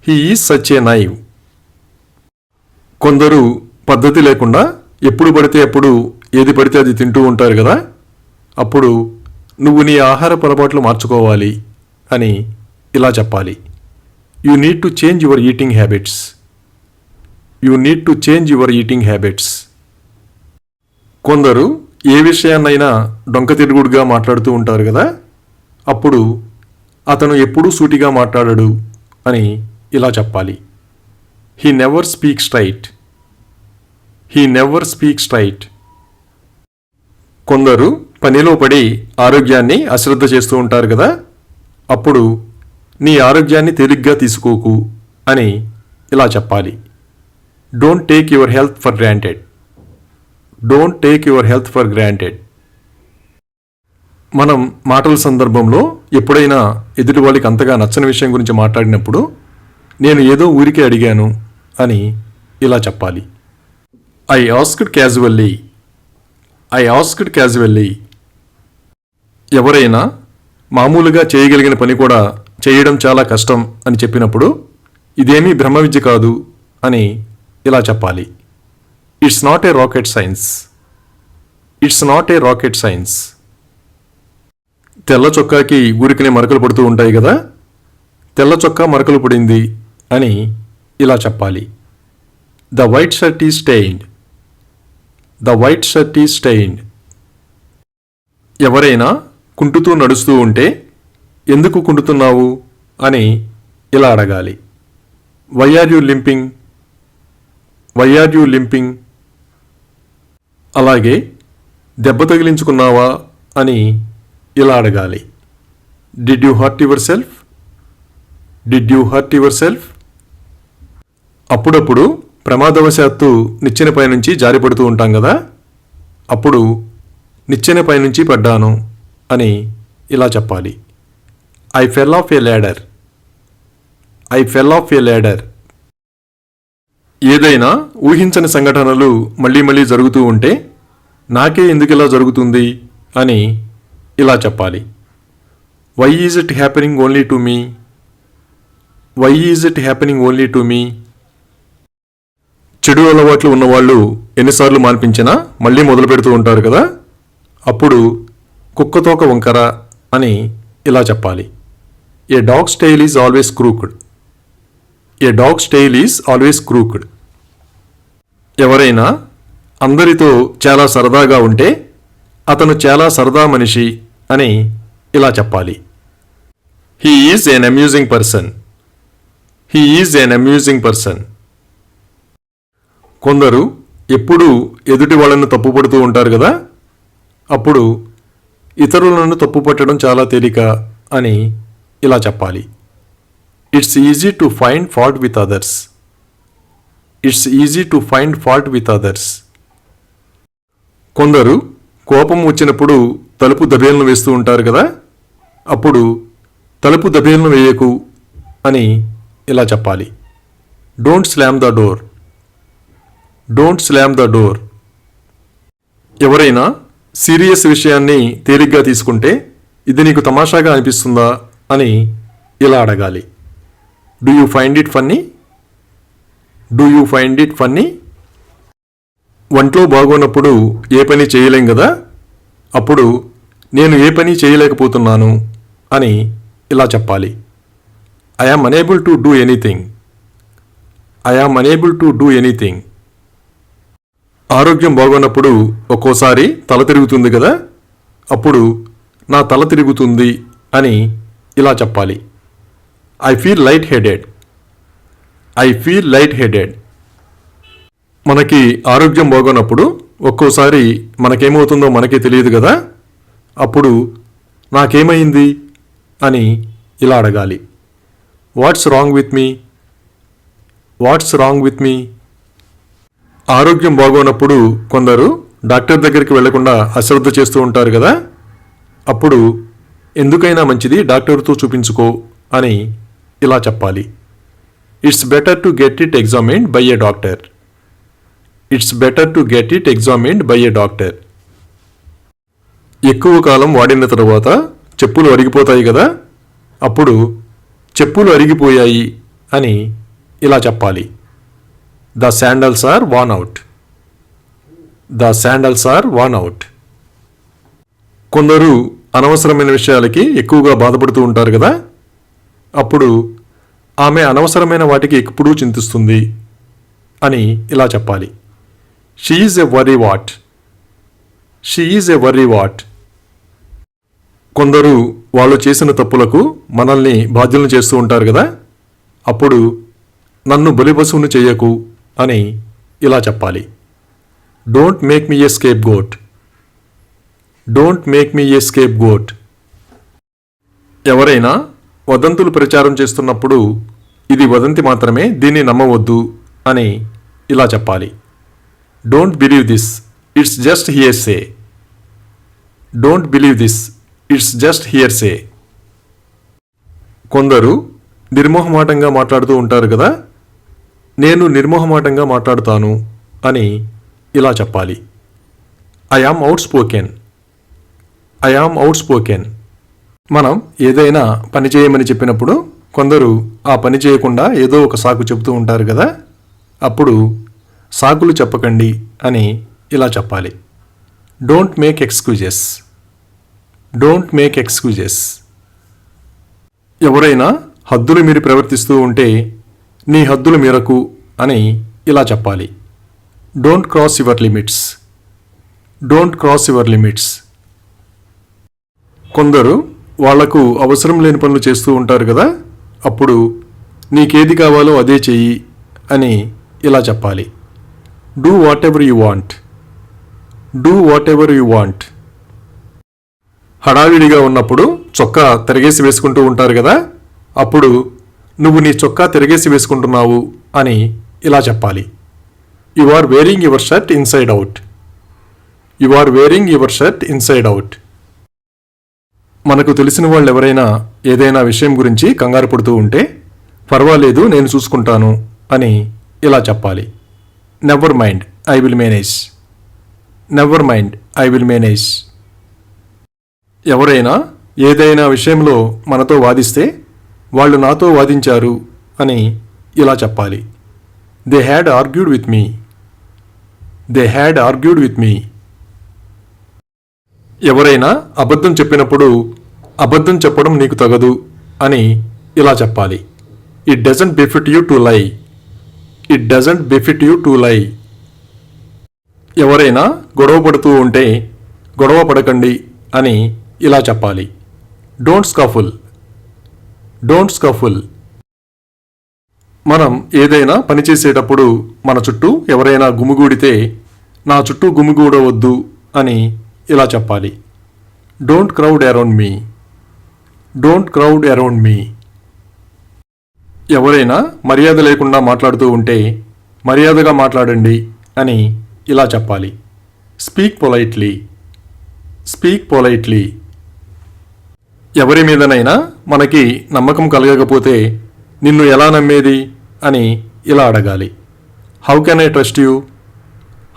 He is such a naive. కొందరు పద్ధతి లేకుండా ఎప్పుడు పడితే అప్పుడు ఏది పడితే అది తింటూ ఉంటారు కదా, అప్పుడు నువ్వు నీ ఆహారపు అలవాట్లు మార్చుకోవాలి అని ఇలా చెప్పాలి. You need to change your eating habits. You need to change your eating habits. కొందరు ఏ విషయాన్నైనా డొంక తిరుగుడుగా మాట్లాడుతూ ఉంటారు కదా, అప్పుడు అతను ఎప్పుడూ సూటిగా మాట్లాడడు అని ఇలా చెప్పాలి. He never speak straight. He never speak straight. కొందరు పనిలో పడి ఆరోగ్యాన్ని అశ్రద్ధ చేస్తూ ఉంటారు కదా, అప్పుడు నీ ఆరోగ్యాన్ని తేలిగ్గా తీసుకోకు అని ఇలా చెప్పాలి. Don't take your health for granted. Don't take your health for granted. మనం మాటల సందర్భంలో ఎప్పుడైనా ఎదుటి వాళ్ళకి అంతగా నచ్చని విషయం గురించి మాట్లాడినప్పుడు నేను ఏదో ఊరికే అడిగాను అని ఇలా చెప్పాలి. I asked casually. I asked casually. ఎవరైనా మామూలుగా చేయగలిగిన పని కూడా చేయడం చాలా కష్టం అని చెప్పినప్పుడు ఇదేమీ బ్రహ్మ విద్య కాదు అని ఇలా చెప్పాలి. It's not a rocket science. It's not a rocket science. తెల్ల చొక్కాకి ఊరికనే మరకలు పడుతూ ఉంటాయి కదా, తెల్ల చొక్కా మరకలు పడింది అని ఇలా చెప్పాలి. The white shirt is stained. The white shirt is stained. ఎవరైనా కుంటుతూ నడుస్తూ ఉంటే ఎందుకు కుంటుతున్నావు అని ఇలా అడగాలి. Why are you limping. Why are you limping. అలాగే దెబ్బ తగిలించుకున్నావా అని ఇలా అడగాలి. Did you hurt yourself. Did you hurt yourself. అప్పుడప్పుడు ప్రమాదవశాత్తు నిచ్చెనపై నుంచి జారిపడుతూ ఉంటాం కదా, అప్పుడు నిచ్చెనపై నుంచి పడ్డాను అని ఇలా చెప్పాలి. I fell off a ladder. I fell off a ladder. ఏదైనా ఊహించని సంఘటనలు మళ్ళీ మళ్ళీ జరుగుతూ ఉంటే నాకే ఎందుకు ఇలా జరుగుతుంది అని ఇలా చెప్పాలి. Why is it happening only to me. Why is it happening only to me. చెడు అలవాట్లు ఉన్నవాళ్ళు ఎన్నిసార్లు మాన్పించినా మళ్ళీ మొదలు పెడుతూ ఉంటారు కదా, అప్పుడు కుక్కతోక వంకర అని ఇలా చెప్పాలి. A dog's tail is always crooked. A dog's tail is always crooked. ఎవరైనా అందరితో చాలా సరదాగా ఉంటే అతను చాలా సరదా మనిషి అని ఇలా చెప్పాలి. He is an amusing person. He is an amusing person. కొందరు ఎప్పుడూ ఎదుటి వాళ్ళను తప్పుపడుతూ ఉంటారు కదా, అప్పుడు ఇతరులను తప్పు పట్టడం చాలా తేలిక అని ఇలా చెప్పాలి. It's easy to find fault with others. It's easy to find fault with others. కొందరు కోపం వచ్చినప్పుడు తలుపు దబేలను వేస్తూ ఉంటారు కదా, అప్పుడు తలుపు దబేలను వేయకు అని ఇలా చెప్పాలి. Don't slam the door. Don't slam the door. ఎవరైనా సీరియస్ విషయాన్ని తేలిగ్గా తీసుకుంటే ఇది నీకు తమాషాగా అనిపిస్తుందా అని ఇలా అడగాలి. Do you find it funny. Do you find it funny. ఒంట్లో బాగోనప్పుడు ఏ పని చేయలేం కదా, అప్పుడు నేను ఏ పని చేయలేకపోతున్నాను అని ఇలా చెప్పాలి. I yam unable to do anything. I am unable to do anything. ఆరోగ్యం బాగోనప్పుడు ఒక్కోసారి తల తిరుగుతుంది కదా, అప్పుడు నా తల తిరుగుతుంది అని ఇలా చెప్పాలి. I feel light headed. I feel light headed. మనకి ఆరోగ్యం బాగోనప్పుడు ఒక్కోసారి మనకేమవుతుందో మనకే తెలియదు కదా, అప్పుడు నాకేమైంది అని ఇలా అడగాలి. What's wrong with me? What's wrong with me? ఆరోగ్యం బాగోనప్పుడు కొందరు డాక్టర్ దగ్గరికి వెళ్లకుండా అశ్రద్ధ చేస్తూ ఉంటారు కదా, అప్పుడు ఎందుకైనా మంచిది డాక్టర్తో చూపించుకో అని ఇలా చెప్పాలి. It's better to get it examined by a doctor. It's better to get it examined by a doctor. ఎక్కువ కాలం వాడిన తరువాత చెప్పులు అరిగిపోతాయి కదా, అప్పుడు చెప్పులు అరిగిపోయాయి అని ఇలా చెప్పాలి. The sandals are worn out. The sandals are worn out. కొందరు అనవసరమైన విషయాలకి ఎక్కువగా బాధపడుతూ ఉంటారు కదా, అప్పుడు ఆమె అనవసరమైన వాటికి ఎప్పుడూ చింతిస్తుంది అని ఇలా చెప్పాలి. She is a worry what. She is a worry what. కొందరు వాళ్ళు చేసిన తప్పులకు మనల్ని బాధ్యులను చేస్తూ ఉంటారు కదా, అప్పుడు నన్ను బలిపశువును చెయ్యకు అని ఇలా చెప్పాలి. Don't make me a scapegoat. Don't make me a scapegoat. ఎవరైనా వదంతులు ప్రచారం చేస్తున్నప్పుడు ఇది వదంతి మాత్రమే, దీన్ని నమ్మవద్దు అని ఇలా చెప్పాలి. Don't believe this, it's just hearsay. Don't believe this, it's just hearsay. కొందరు నిర్మోహమాటంగా మాట్లాడుతూ ఉంటారు కదా, నేను నిర్మోహమాటంగా మాట్లాడుతాను అని ఇలా చెప్పాలి. I yam out spoken. I am out spoken. మనం ఏదైనా పని చేయమని చెప్పినప్పుడు కొందరు ఆ పని చేయకుండా ఏదో ఒక సాకు చెబుతూ ఉంటారు కదా, అప్పుడు సాకులు చెప్పకండి అని ఇలా చెప్పాలి. Don't make excuses. Don't make excuses. ఎవరైనా హద్దులు మీరి ప్రవర్తిస్తూ ఉంటే నీ హద్దులు మీరకు అని ఇలా చెప్పాలి. Don't cross your limits. Don't cross your limits. కొందరు వాళ్లకు అవసరం లేని పనులు చేస్తూ ఉంటారు కదా, అప్పుడు నీకేది కావాలో అదే చెయ్యి అని ఇలా చెప్పాలి. Do what ever you want. Do what ever you want. హడావిడిగా ఉన్నప్పుడు చొక్కా తిరగేసి వేసుకుంటూ ఉంటారు కదా, అప్పుడు నువ్వు నీ చొక్కా తిరగేసి వేసుకుంటున్నావు అని ఇలా చెప్పాలి. You are wearing your shirt inside out. You are wearing your shirt inside out. మనకు తెలిసిన వాళ్ళు ఎవరైనా ఏదైనా విషయం గురించి కంగారు పడుతూ ఉంటే పర్వాలేదు నేను చూసుకుంటాను అని ఇలా చెప్పాలి. Never mind, I will manage. Never mind, I will manage. ఎవరైనా ఏదైనా విషయంలో మనతో వాదిస్తే వాళ్ళు నాతో వాదించారు అని ఇలా చెప్పాలి. They had argued with me. They had argued with me. ఎవరైనా అబద్ధం చెప్పినప్పుడు అబద్ధం చెప్పడం నీకు తగదు అని ఇలా చెప్పాలి. It doesn't befit you to lie. It doesn't befit you to lie. ఎవరైనా గొడవ పడుతూ ఉంటే గొడవ పడకండి అని ఇలా చెప్పాలి. డోంట్ స్కఫుల్. డోంట్ స్కఫుల్. మనం ఏదైనా పని చేసేటప్పుడు మన చుట్టూ ఎవరైనా గుమిగూడితే నా చుట్టూ గుమిగూడవద్దు అని ఇలా చెప్పాలి. Don't crowd around me. Don't crowd around me. ఎవరైనా మర్యాద లేకుండా మాట్లాడుతూ ఉంటే మర్యాదగా మాట్లాడండి అని ఇలా చెప్పాలి. Speak politely. Speak politely. ఎవరి మీదనైనా మనకి నమ్మకం కలగకపోతే నిన్ను ఎలా నమ్మేది అని ఇలా అడగాలి. How can I trust you.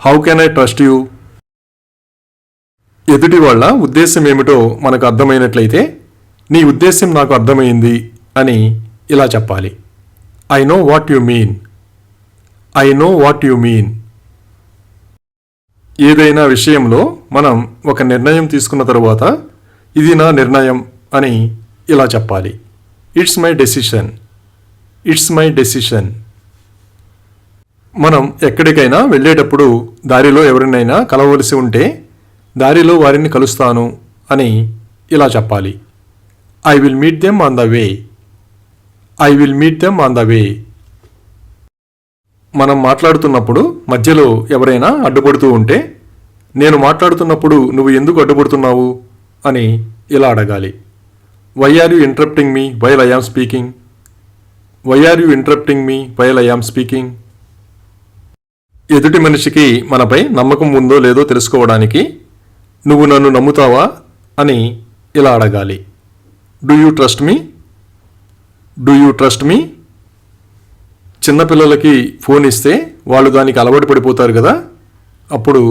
How can I trust you. ఎదుటి వాళ్ళ ఉద్దేశం ఏమిటో మనకు అర్థమైనట్లయితే నీ ఉద్దేశం నాకు అర్థమైంది అని ఇలా చెప్పాలి. I know what you mean. I know what you mean. ఏదైనా విషయంలో మనం ఒక నిర్ణయం తీసుకున్న తరువాత ఇది నా నిర్ణయం అని ఇలా చెప్పాలి. It's my decision. It's my decision. మనం ఎక్కడికైనా వెళ్ళేటప్పుడు దారిలో ఎవరినైనా కలవలసి ఉంటే దారిలో వారిని కలుస్తాను అని ఇలా చెప్పాలి. I will meet them on the way. I will meet them on the way. మనం మాట్లాడుతున్నప్పుడు మధ్యలో ఎవరైనా అడ్డుపడుతూ ఉంటే నేను మాట్లాడుతున్నప్పుడు నువ్వు ఎందుకు అడ్డుపడుతున్నావు అని ఇలా అడగాలి. Why are you interrupting me while I am speaking. Why are you interrupting me while I am speaking. ఎదుటి మనిషికి మనపై నమ్మకం ఉందో లేదో తెలుసుకోవడానికి నువ్వు నన్ను నమ్ముతావా అని ఇలా అడగాలి. Do you trust me? Do you trust me? చిన్నపిల్లలకి ఫోన్ ఇస్తే వాళ్ళు దానికి అలవాటు పడిపోతారు కదా, అప్పుడు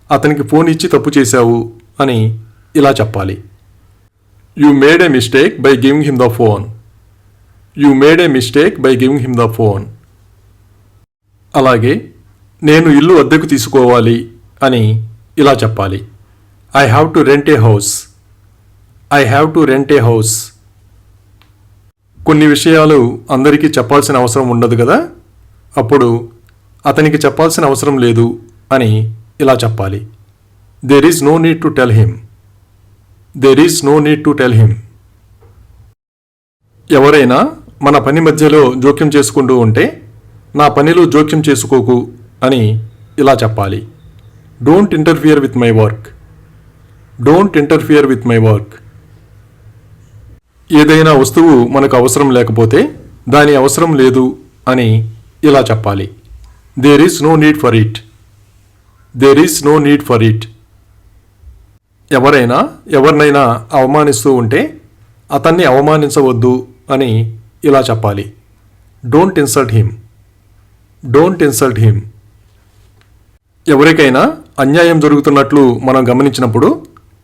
అతనికి ఫోన్ ఇచ్చి తప్పు చేశావు అని ఇలా చెప్పాలి. You made A mistake by giving him the phone. You made A mistake by giving him the phone. అలాగే నేను ఇల్లు అద్దెకు తీసుకోవాలి అని ఇలా చెప్పాలి. I have to rent A house. I have to rent A house. కొన్ని విషయాలు అందరికీ చెప్పాల్సిన అవసరం ఉండదు కదా, అప్పుడు అతనికి చెప్పాల్సిన అవసరం లేదు అని ఇలా చెప్పాలి. There is no need to tell him. There is no need to tell him. ఎవరైనా మన పని మధ్యలో జోక్యం చేసుకుంటూ ఉంటే నా పనిలో జోక్యం చేసుకోకు అని ఇలా చెప్పాలి. Don't interfere with my work. Don't interfere with my work. ఏదైనా వస్తువు మనకు అవసరం లేకపోతే దాని అవసరం లేదు అని ఇలా చెప్పాలి. There is no need for it. There is no need for it. ఎవరినైనా అవమానిస్తూ ఉంటే అతన్ని అవమానించవద్దు అని ఇలా చెప్పాలి. Don't insult him. Don't insult him. ఎవరికైనా అన్యాయం జరుగుతున్నట్లు మనం గమనించినప్పుడు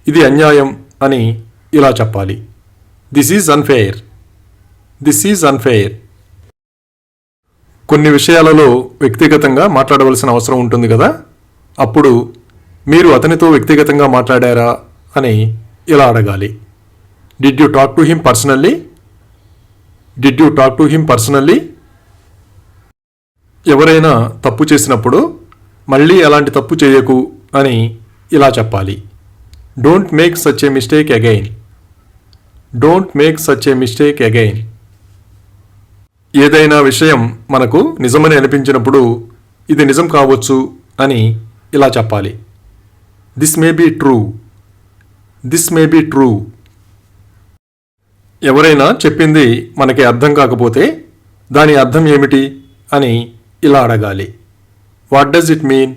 ఇది అన్యాయం అని ఇలా చెప్పాలి. This is unfair. This is unfair. కొన్ని విషయాలలో వ్యక్తిగతంగా మాట్లాడవలసిన అవసరం ఉంటుంది కదా, అప్పుడు మీరు అతనితో వ్యక్తిగతంగా మాట్లాడారా అని ఇలా అడగాలి. Did you talk to him personally? Did you talk to him personally? ఎవరైనా తప్పు చేసినప్పుడు మళ్ళీ అలాంటి తప్పు చేయకు అని ఇలా చెప్పాలి. Don't make such a mistake again. Don't make such a mistake again. ఏదైనా విషయం మనకు నిజమని అనిపించినప్పుడు ఇది నిజం కావచ్చు అని ఇలా చెప్పాలి. This may be true. This may be true. ఎవరైనా చెప్పింది మనకి అర్థం కాకపోతే దాని అర్థం ఏమిటి అని ఇలా అడగాలి. What does it mean?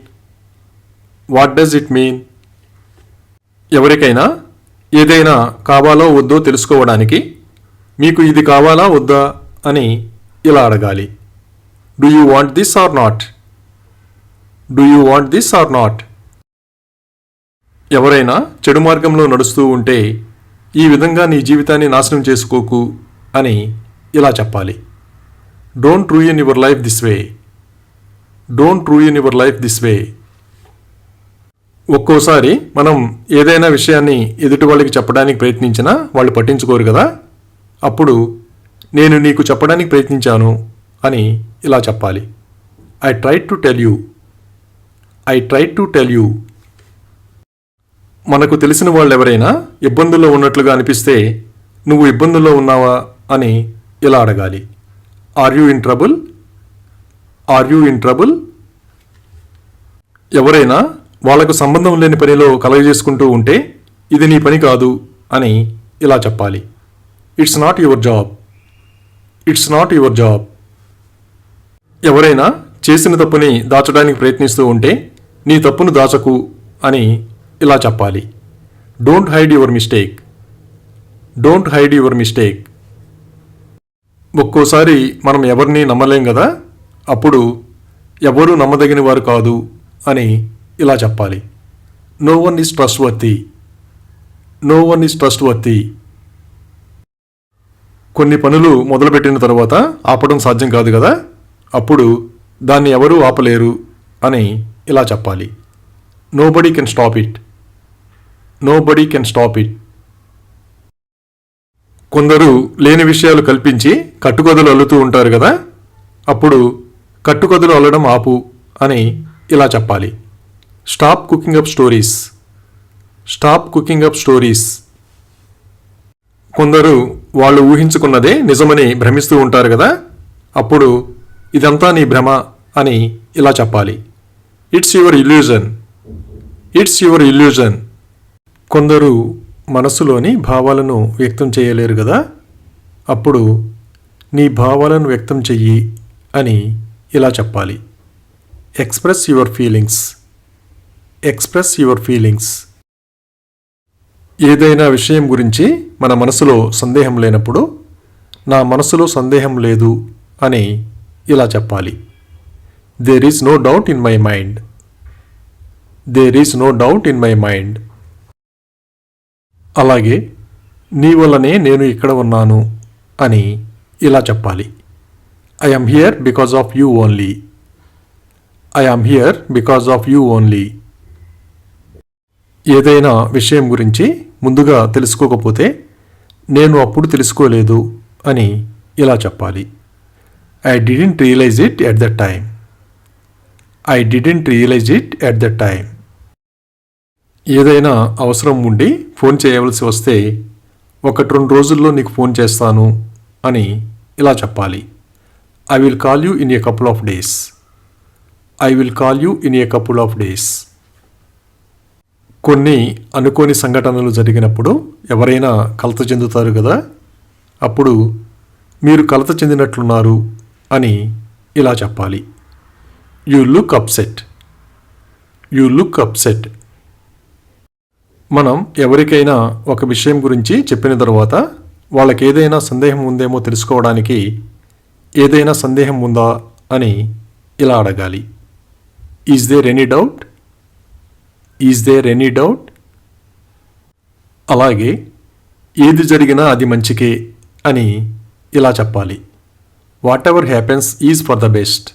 What does it mean? ఎవరికైనా ఏదైనా కావాలో వద్దో తెలుసుకోవడానికి మీకు ఇది కావాలా వద్దా అని ఇలా అడగాలి. Do you want this or not? Do you want this or not? ఎవరైనా చెడు మార్గంలో నడుస్తూ ఉంటే ఈ విధంగా నీ జీవితాన్ని నాశనం చేసుకోకు అని ఇలా చెప్పాలి. Don't ruin your life this way. Don't ruin your life this way. ఒక్కోసారి మనం ఏదైనా విషయాన్ని ఎదుటి వాళ్ళకి చెప్పడానికి ప్రయత్నించినా వాళ్ళు పట్టించుకోరు కదా, అప్పుడు నేను నీకు చెప్పడానికి ప్రయత్నించాను అని ఇలా చెప్పాలి. I tried to tell you. I tried to tell you. మనకు తెలిసిన వాళ్ళు ఎవరైనా ఇబ్బందుల్లో ఉన్నట్లుగా అనిపిస్తే నువ్వు ఇబ్బందుల్లో ఉన్నావా అని ఇలా అడగాలి. Are you in trouble? Are you in trouble? ఎవరైనా వాళ్లకు సంబంధం లేని పనిలో కలగజేసుకుంటూ ఉంటే ఇది నీ పని కాదు అని ఇలా చెప్పాలి. It's not your job. It's not your job. ఎవరైనా చేసిన తప్పుని దాచడానికి ప్రయత్నిస్తూ ఉంటే నీ తప్పును దాచకు అని ఇలా చెప్పాలి. Don't hide your mistake. Don't hide your mistake. ఒక్కోసారి మనం ఎవరిని నమ్మలేం కదా, అప్పుడు ఎవరూ నమ్మదగిన వారు కాదు అని ఇలా చెప్పాలి. No one is trustworthy. No one is trustworthy. కొన్ని పనులు మొదలుపెట్టిన తర్వాత ఆపడం సాధ్యం కాదు కదా, అప్పుడు దాన్ని ఎవరూ ఆపలేరు అని ఇలా చెప్పాలి. Nobody can stop it. Nobody can stop it. కొందరు లేని విషయాలు కల్పించి కట్టుకథలు అల్లుతూ ఉంటారు కదా, అప్పుడు కట్టుకథలు అల్లడం ఆపు అని ఇలా చెప్పాలి. Stop cooking up stories. Stop cooking up stories. కొందరు వాళ్ళు ఊహించుకున్నదే నిజమని భ్రమిస్తూ ఉంటారు కదా, అప్పుడు ఇదంతా నీ భ్రమ అని ఇలా చెప్పాలి. It's your illusion. It's your illusion. కొందరు మనస్సులోని భావాలను వ్యక్తం చేయలేరు కదా, అప్పుడు నీ భావాలను వ్యక్తం చెయ్యి అని ఇలా చెప్పాలి. Express your feelings. Express your feelings. ఏదైనా విషయం గురించి మన మనసులో సందేహం లేనప్పుడు నా మనసులో సందేహం లేదు అని ఇలా చెప్పాలి. There is no doubt in my mind. There is no doubt in my mind. అలాగే నీ వల్లనే నేను ఇక్కడ ఉన్నాను అని ఇలా చెప్పాలి. I am here because of you only. I am here because of you only. ఏదైనా విషయం గురించి ముందుగా తెలుసుకోకపోతే నేను అప్పుడు తెలుసుకోలేదు అని ఇలా చెప్పాలి. I didn't realise it at the time. I didn't realise it at the time. ఏదైనా అవసరం ఉండి ఫోన్ చేయవలసి వస్తే 1-2 రోజుల్లో నీకు ఫోన్ చేస్తాను అని ఇలా చెప్పాలి. I will call you in a couple of days. I will call you in a couple of days. కొన్ని అనుకోని సంఘటనలు జరిగినప్పుడు ఎవరైనా కలత చెందుతారు కదా, అప్పుడు మీరు కలత చెందినట్లున్నారు అని ఇలా చెప్పాలి. You look upset. You look upset. మనం ఎవరికైనా ఒక విషయం గురించి చెప్పిన తర్వాత వాళ్ళకి ఏదైనా సందేహం ఉందేమో తెలుసుకోవడానికి ఏదైనా సందేహం ఉందా అని ఇలా అడగాలి. Is there any doubt? Is there any doubt? అలాగే ఏది జరిగినా అది మంచికే అని ఇలా చెప్పాలి. Whatever happens is for the best.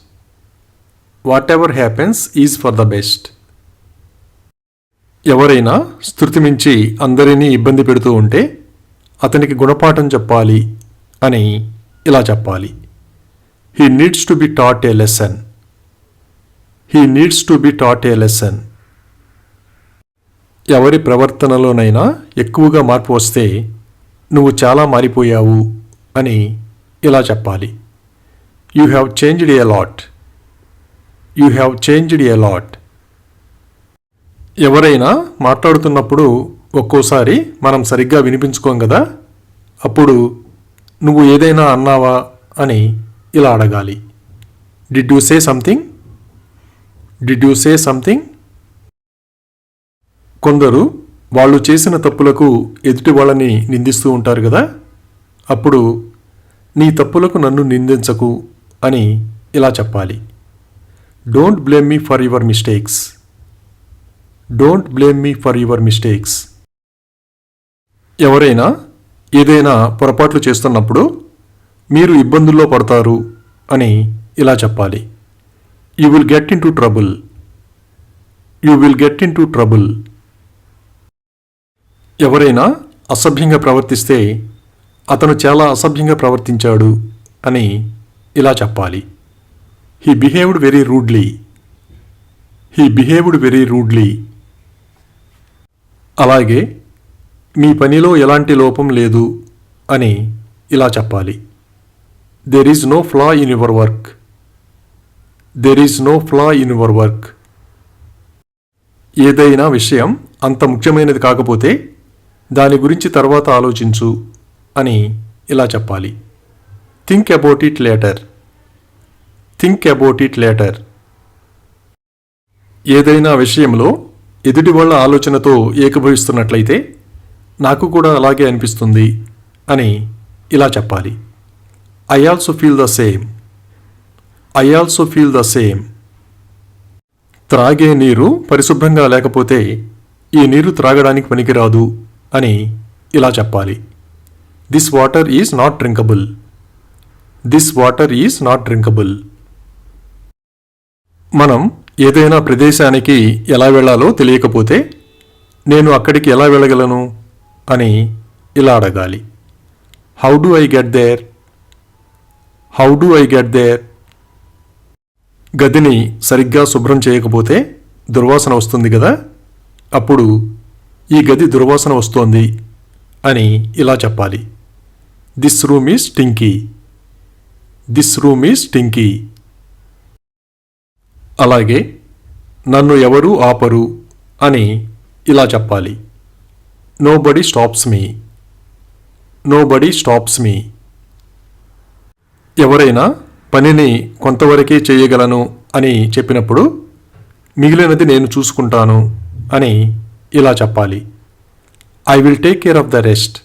Whatever happens is for the best. ఎవరైనా స్తుతి మించి అందరినీ ఇబ్బంది పెడుతూ ఉంటే అతనికి గుణపాఠం చెప్పాలి అని ఇలా చెప్పాలి. He needs to be taught a lesson. He needs to be taught a lesson. ఎవరి ప్రవర్తనలోనైనా ఎక్కువగా మార్పు వస్తే నువ్వు చాలా మారిపోయావు అని ఇలా చెప్పాలి. You have changed a lot. You have changed a lot. ఎవరైనా మాట్లాడుతున్నప్పుడు ఒక్కోసారి మనం సరిగ్గా వినిపించుకోం కదా, అప్పుడు నువ్వు ఏదైనా అన్నావా అని ఇలా అడగాలి. Did you say something? Did you say something? కొందరు వాళ్ళు చేసిన తప్పులకు ఎదుటి వాళ్ళని నిందిస్తూ ఉంటారు కదా, అప్పుడు నీ తప్పులకు నన్ను నిందించకు అని ఇలా చెప్పాలి. Don't blame me for your mistakes. Don't blame me for your mistakes. ఎవరైనా ఏదైనా పొరపాట్లు చేస్తున్నప్పుడు మీరు ఇబ్బందుల్లో పడతారు అని ఇలా చెప్పాలి. You will get in to trouble. You will get in to trouble. ఎవరైనా అసభ్యంగా ప్రవర్తిస్తే అతను చాలా అసభ్యంగా ప్రవర్తించాడు అని ఇలా చెప్పాలి. He behaved very rudely. He behaved very rudely. అలాగే మీ పనిలో ఎలాంటి లోపం లేదు అని ఇలా చెప్పాలి. There is no flaw in your work. There is no flaw in your work. ఏదైనా విషయం అంత ముఖ్యమైనది కాకపోతే దాని గురించి తర్వాత ఆలోచించు అని ఇలా చెప్పాలి. Think about it later. Think about it later. ఏదైనా విషయంలో ఎదుటి వాళ్ళ ఆలోచనతో ఏకీభవిస్తున్నట్లయితే నాకు కూడా అలాగే అనిపిస్తుంది అని ఇలా చెప్పాలి. I also feel the same. I also feel the same. త్రాగే నీరు పరిశుభ్రంగా లేకపోతే ఈ నీరు త్రాగడానికి పనికిరాదు అని ఇలా చెప్పాలి. This water is not drinkable. This water is not drinkable. మనం ఏదైనా ప్రదేశానికి ఎలా వెళ్ళాలో తెలియకపోతే నేను అక్కడికి ఎలా వెళ్ళగలను అని ఇలా అడగాలి. How do I get there? How do I get there? గదిని సరిగ్గా శుభ్రం చేయకపోతే దుర్వాసన వస్తుంది కదా, అప్పుడు ఈ గది దుర్వాసన వస్తోంది అని ఇలా చెప్పాలి. This room is stinky. This room is stinky. అలాగే నన్ను ఎవరూ ఆపరు అని ఇలా చెప్పాలి. నోబడీ స్టాప్స్ మీ. నోబడీ స్టాప్స్ మీ. ఎవరైనా పనిని కొంతవరకే చేయగలను అని చెప్పినప్పుడు మిగిలినది నేను చూసుకుంటాను అని ఇలా చెప్పాలి. I will take care of the rest.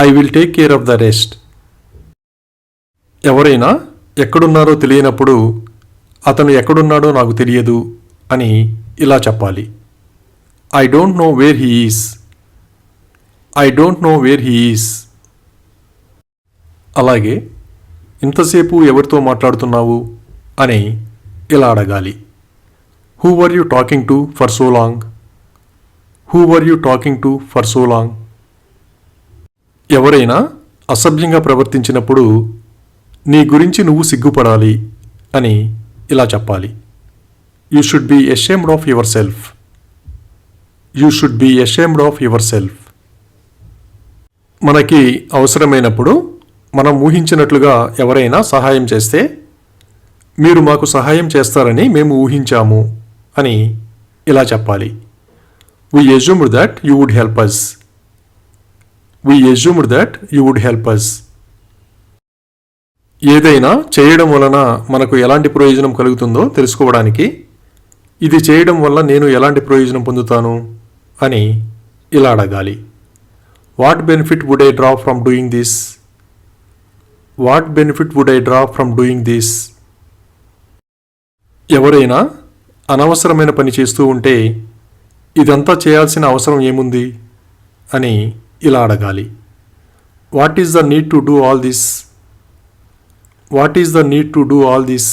I will take care of the rest. ఎవరైనా ఎక్కడున్నారో తెలియనప్పుడు అతను ఎక్కడున్నాడో నాకు తెలియదు అని ఇలా చెప్పాలి. I don't know where he is. I don't know where he is. అలాగే ఇంతసేపు ఎవరితో మాట్లాడుతున్నావు అని ఇలా అడగాలి. Who were you talking to for so long. Who were you talking to for so long. ఎవరైనా అసభ్యంగా ప్రవర్తించినప్పుడు నీ గురించి నువ్వు సిగ్గుపడాలి అని ఇలా చెప్పాలి. You should be ashamed of yourself. You should be ashamed of yourself. మనకి అవసరమైనప్పుడు మనం ఊహించినట్లుగా ఎవరైనా సహాయం చేస్తే మీరు మాకు సహాయం చేస్తారని మేము ఊహించాము అని ఇలా చెప్పాలి. We assumed that you would help us. We assumed that you would help us. ఏదైనా చేయడం వలన మనకు ఎలాంటి ప్రయోజనం కలుగుతుందో తెలుసుకోవడానికి ఇది చేయడం వల్ల నేను ఎలాంటి ప్రయోజనం పొందుతాను అని ఇలా అడగాలి. What benefit would I draw from doing this. What benefit would I draw from doing this. ఎవరైనా అనవసరమైన పని చేస్తూ ఉంటే ఇదంతా చేయాల్సిన అవసరం ఏముంది అని ఇలా అడగాలి. What is the need to do all this. What is the need to do all this.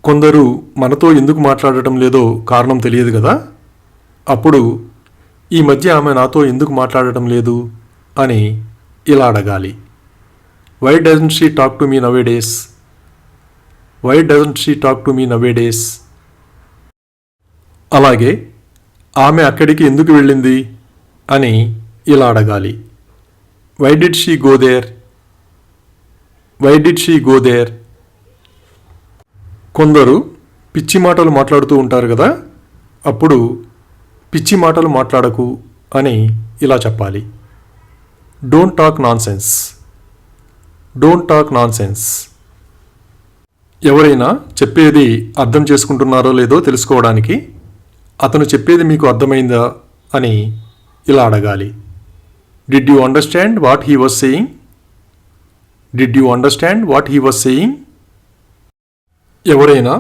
కొందరు మనతో ఎందుకు మాట్లాడటం లేదో కారణం తెలియదు కదా. అప్పుడు ఈ మధ్య ఆమె నాతో ఎందుకు మాట్లాడటం లేదు అని ఇలా అడగాలి. Why doesn't she talk to me nowadays. Why doesn't she talk to me nowadays. అలాగే ఆమె అక్కడికి ఎందుకు వెళ్ళింది అని ఇలా అడగాలి. Why did she go there. Why did she go there. కొందరు పిచ్చి మాటలు మాట్లాడుతూ ఉంటారు కదా. అప్పుడు పిచ్చి మాటలు మాట్లాడకు అని ఇలా చెప్పాలి. Don't talk non sense. Don't talk non sense. ఎవరైనా చెప్పేది అర్థం చేసుకుంటున్నారో లేదో తెలుసుకోవడానికి అతను చెప్పేది మీకు అర్థమైందా అని ఇలా అడగాలి. Did you understand what he was saying. Did you understand what he was saying. ఎవరైనా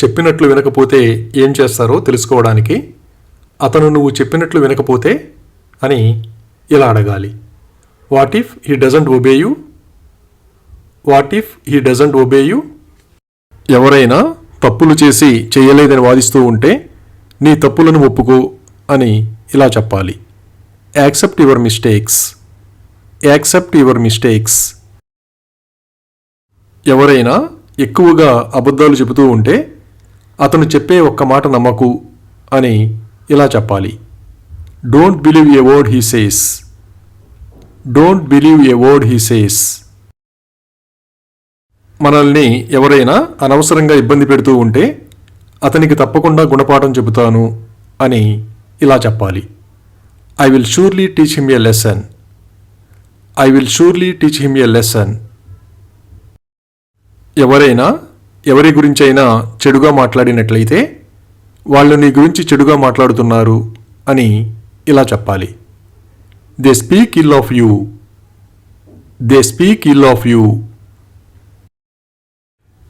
చెప్పినట్లు వినకపోతే ఏం చేస్తారో తెలుసుకోవడానికి అతను నువ్వు చెప్పినట్లు వినకపోతే అని ఇలా అడగాలి. What if he doesn't obey you. What if he doesn't obey you. ఎవరైనా తప్పులు చేసి చేయలేదని వాదిస్తూ ఉంటే నీ తప్పులను ఒప్పుకో అని ఇలా చెప్పాలి. Accept your mistakes. Accept your mistakes. ఎవరైనా ఎక్కువగా అబద్ధాలు చెబుతూ ఉంటే అతను చెప్పే ఒక్క మాట నమ్మకు అని ఇలా చెప్పాలి. Don't believe A word he says. Don't believe A word he says. మనల్ని ఎవరైనా అనవసరంగా ఇబ్బంది పెడుతూ ఉంటే అతనికి తప్పకుండా గుణపాఠం చెబుతాను అని ఇలా చెప్పాలి. I will surely teach him a lesson. I will surely teach him a lesson. ఎవరైనా ఎవరి గురించైనా చెడుగా మాట్లాడినట్లయితే వాళ్ళు నీ గురించి చెడుగా మాట్లాడుతున్నారు అని ఇలా చెప్పాలి. They speak ill of you. They speak ill of you.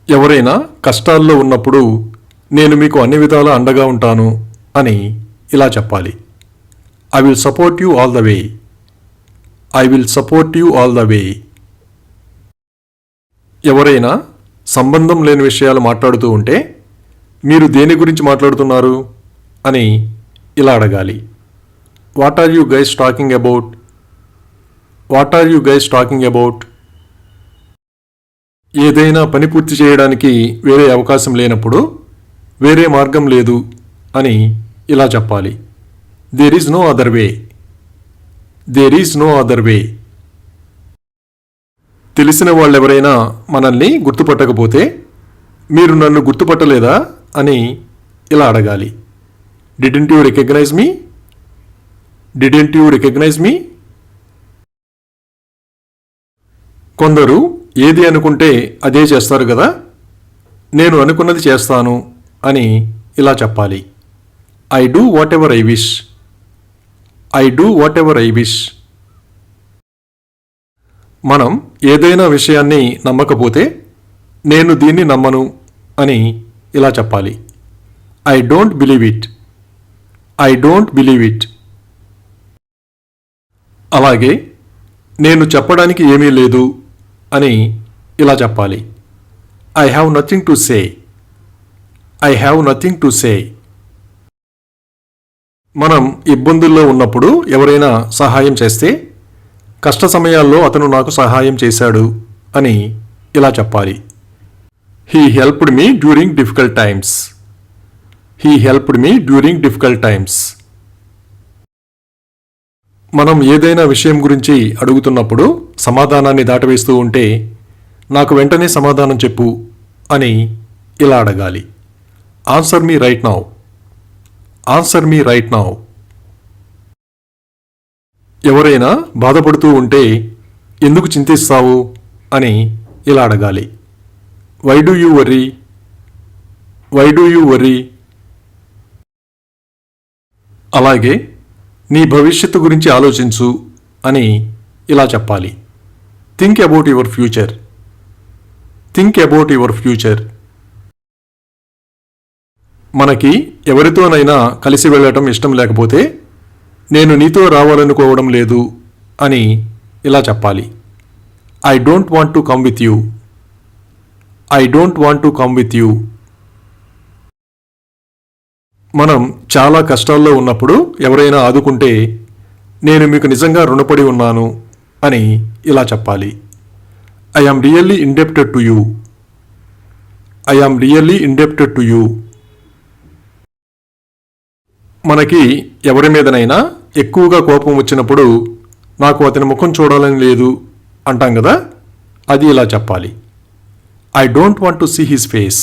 ఎవరైనా కష్టాల్లో ఉన్నప్పుడు నేను మీకు అన్ని విధాలా అండగా ఉంటాను అని ఇలా చెప్పాలి. I will support you all the way. I will support you all the వే. ఎవరైనా సంబంధం లేని విషయాలు మాట్లాడుతూ ఉంటే మీరు దేని గురించి మాట్లాడుతున్నారు అని ఇలా అడగాలి. What are you guys talking about. What are you guys talking about. ఏదైనా పని పూర్తి చేయడానికి వేరే అవకాశం లేనప్పుడు వేరే మార్గం లేదు అని ఇలా చెప్పాలి. There is no other way. There is no other way. తెలిసిన వాళ్ళెవరైనా మనల్ని గుర్తుపట్టకపోతే మీరు నన్ను గుర్తుపట్టలేదా అని ఇలా అడగాలి. Didn't you recognise me. Didn't you recognise me. కొందరు ఏది అనుకుంటే అదే చేస్తారు కదా. నేను అనుకున్నది చేస్తాను అని ఇలా చెప్పాలి. I do what ever I wish. I do what ever I wish. మనం ఏదైనా విషయాన్ని నమ్మకపోతే నేను దీన్ని నమ్మను అని ఇలా చెప్పాలి. I don't believe it. I don't believe it. అలాగే నేను చెప్పడానికి ఏమీ లేదు అని ఇలా చెప్పాలి. I have nothing to say. I have nothing to say. మనం ఇబ్బందుల్లో ఉన్నప్పుడు ఎవరైనా సహాయం చేస్తే కష్ట సమయాల్లో అతను నాకు సహాయం చేశాడు అని ఇలా చెప్పాలి. He helped me during difficult times. He helped me during difficult times. మనం ఏదైనా విషయం గురించి అడుగుతున్నప్పుడు సమాధానాన్ని దాటవేస్తూ ఉంటే నాకు వెంటనే సమాధానం చెప్పు అని ఇలా అడగాలి. Answer me right now. Answer me right now. ఎవరైనా బాధపడుతూ ఉంటే ఎందుకు చింతిస్తావు అని ఇలా అడగాలి. Why do you worry. Why do you worry. అలాగే నీ భవిష్యత్తు గురించి ఆలోచించు అని ఇలా చెప్పాలి. Think about your future. Think about your future. మనకి ఎవరితోనైనా కలిసి వెళ్ళటం ఇష్టం లేకపోతే నేను నీతో రావాలనుకోవడం లేదు అని ఇలా చెప్పాలి. I don't want to come with you. I don't want to come with you. మనం చాలా కష్టాల్లో ఉన్నప్పుడు ఎవరైనా ఆదుకుంటే నేను మీకు నిజంగా రుణపడి ఉన్నాను అని ఇలా చెప్పాలి. I am really indebted to you. I am really indebted to you. మనకి ఎవరి మీదనైనా ఎక్కువగా కోపం వచ్చినప్పుడు నాకు అతని ముఖం చూడాలని లేదు అంటాం కదా, అది ఇలా చెప్పాలి. I don't want to see his face.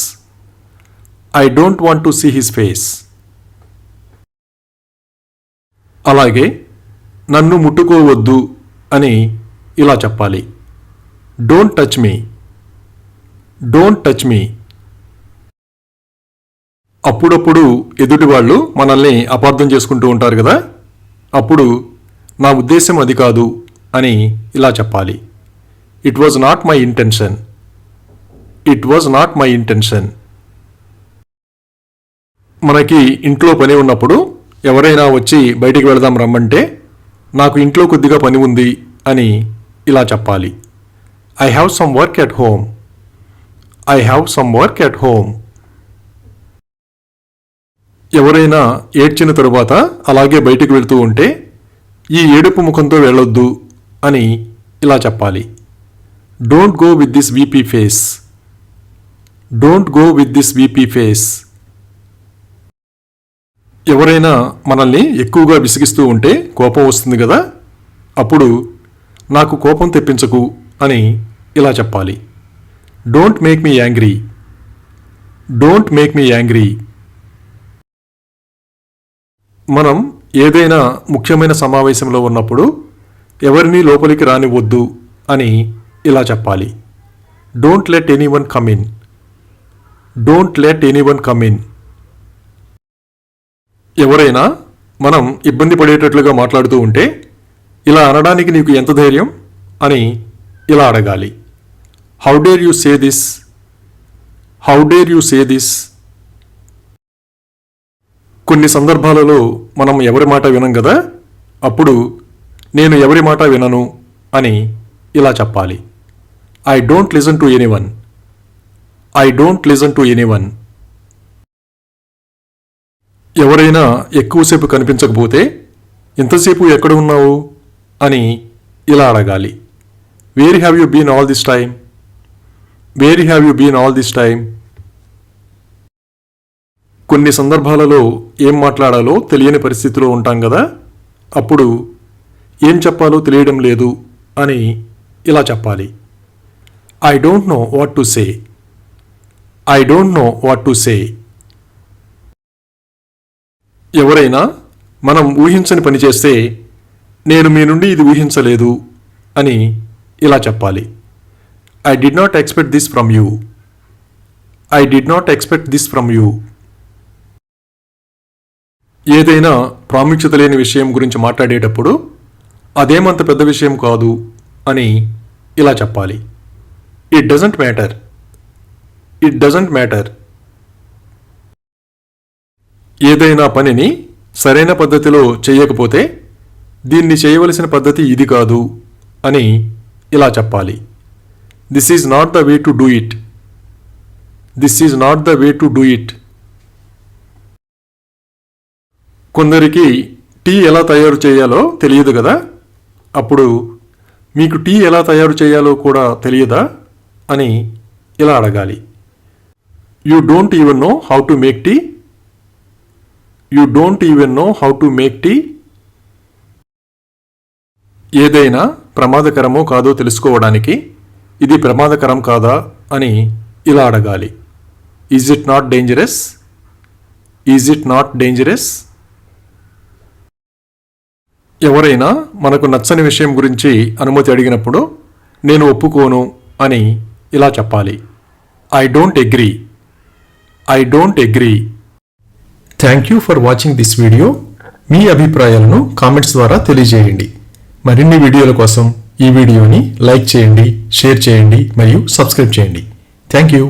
I don't want to see his face. అలాగే నన్ను ముట్టుకోవద్దు అని ఇలా చెప్పాలి. Don't touch me. Don't touch me. అప్పుడప్పుడు ఎదుటి వాళ్ళు మనల్ని అపార్థం చేసుకుంటూ ఉంటారు కదా, అప్పుడు నా ఉద్దేశం అది కాదు అని ఇలా చెప్పాలి. It was not my intention. It was not my intention. మనకి ఇంట్లో పని ఉన్నప్పుడు ఎవరైనా వచ్చి బయటికి వెళదాం రమ్మంటే నాకు ఇంట్లో కొద్దిగా పని ఉంది అని ఇలా చెప్పాలి. I have some work at home. I have some work at home. ఎవరైనా ఏడ్చిన తరువాత అలాగే బయటికి వెళ్తూ ఉంటే ఈ ఏడుపు ముఖంతో వెళ్ళొద్దు అని ఇలా చెప్పాలి. Don't go with this VP face. Don't go with this VP face. ఎవరైనా మనల్ని ఎక్కువగా విసిగిస్తూ ఉంటే కోపం వస్తుంది కదా, అప్పుడు నాకు కోపం తెప్పించకు అని ఇలా చెప్పాలి. Don't make me angry. Don't make me angry. మనం ఏదైనా ముఖ్యమైన సమావేశంలో ఉన్నప్పుడు ఎవరినీ లోపలికి రానివ్వద్దు అని ఇలా చెప్పాలి. Don't let anyone come in. Don't let anyone come in. ఎవరైనా మనం ఇబ్బంది పడేటట్లుగా మాట్లాడుతూ ఉంటే ఇలా అనడానికి నీకు ఎంత ధైర్యం అని ఇలా అడగాలి. How dare you say this. How dare you say this. కొన్ని సందర్భాలలో మనం ఎవరి మాట వినం కదా, అప్పుడు నేను ఎవరి మాట వినను అని ఇలా చెప్పాలి. I don't listen to anyone. I don't listen to anyone. ఎవరైనా ఎక్కువసేపు కనిపించకపోతే ఎంతసేపు ఎక్కడ ఉన్నావు అని ఇలా అడగాలి. Where have you been all this time. Where have you been all this time. కొన్ని సందర్భాలలో ఏం మాట్లాడాలో తెలియని పరిస్థితిలో ఉంటాం కదా, అప్పుడు ఏం చెప్పాలో తెలియడం లేదు అని ఇలా చెప్పాలి. I don't know what to say. I don't know what to say. ఎవరైనా మనం ఊహించని పని చేస్తే నేను మీ నుండి ఇది ఊహించలేదు అని ఇలా చెప్పాలి. I did not expect this from you. I did not expect this from you. ఏదైనా ప్రాముఖ్యత లేని విషయం గురించి మాట్లాడేటప్పుడు అదేమంత పెద్ద విషయం కాదు అని ఇలా చెప్పాలి. It doesn't matter. It doesn't matter. ఏదైనా పనిని సరైన పద్ధతిలో చేయకపోతే దీన్ని చేయవలసిన పద్ధతి ఇది కాదు అని ఇలా చెప్పాలి. This is not the way to do it. This is not the way to do it. కొందరికి టీ ఎలా తయారు చేయాలో తెలియదు కదా, అప్పుడు మీకు టీ ఎలా తయారు చేయాలో కూడా తెలియదా అని ఇలా అడగాలి. You don't even know how to make tea. You don't even know how to make tea. ఏదైనా ప్రమాదకరమో కాదో తెలుసుకోవడానికి ఇది ప్రమాదకరం కాదా అని ఇలా అడగాలి. Is it not dangerous? Is it not dangerous? ఎవరైనా మనకు నచ్చని విషయం గురించి అనుమతి అడిగినప్పుడు నేను ఒప్పుకోను అని ఇలా చెప్పాలి. I don't agree. I don't agree. Thank you for watching this video. మీ అభిప్రాయాలను కామెంట్స్ ద్వారా తెలియజేయండి. మరిన్ని వీడియోల కోసం ఈ వీడియోని లైక్ చేయండి, షేర్ చేయండి మరియు సబ్స్క్రైబ్ చేయండి. Thank you.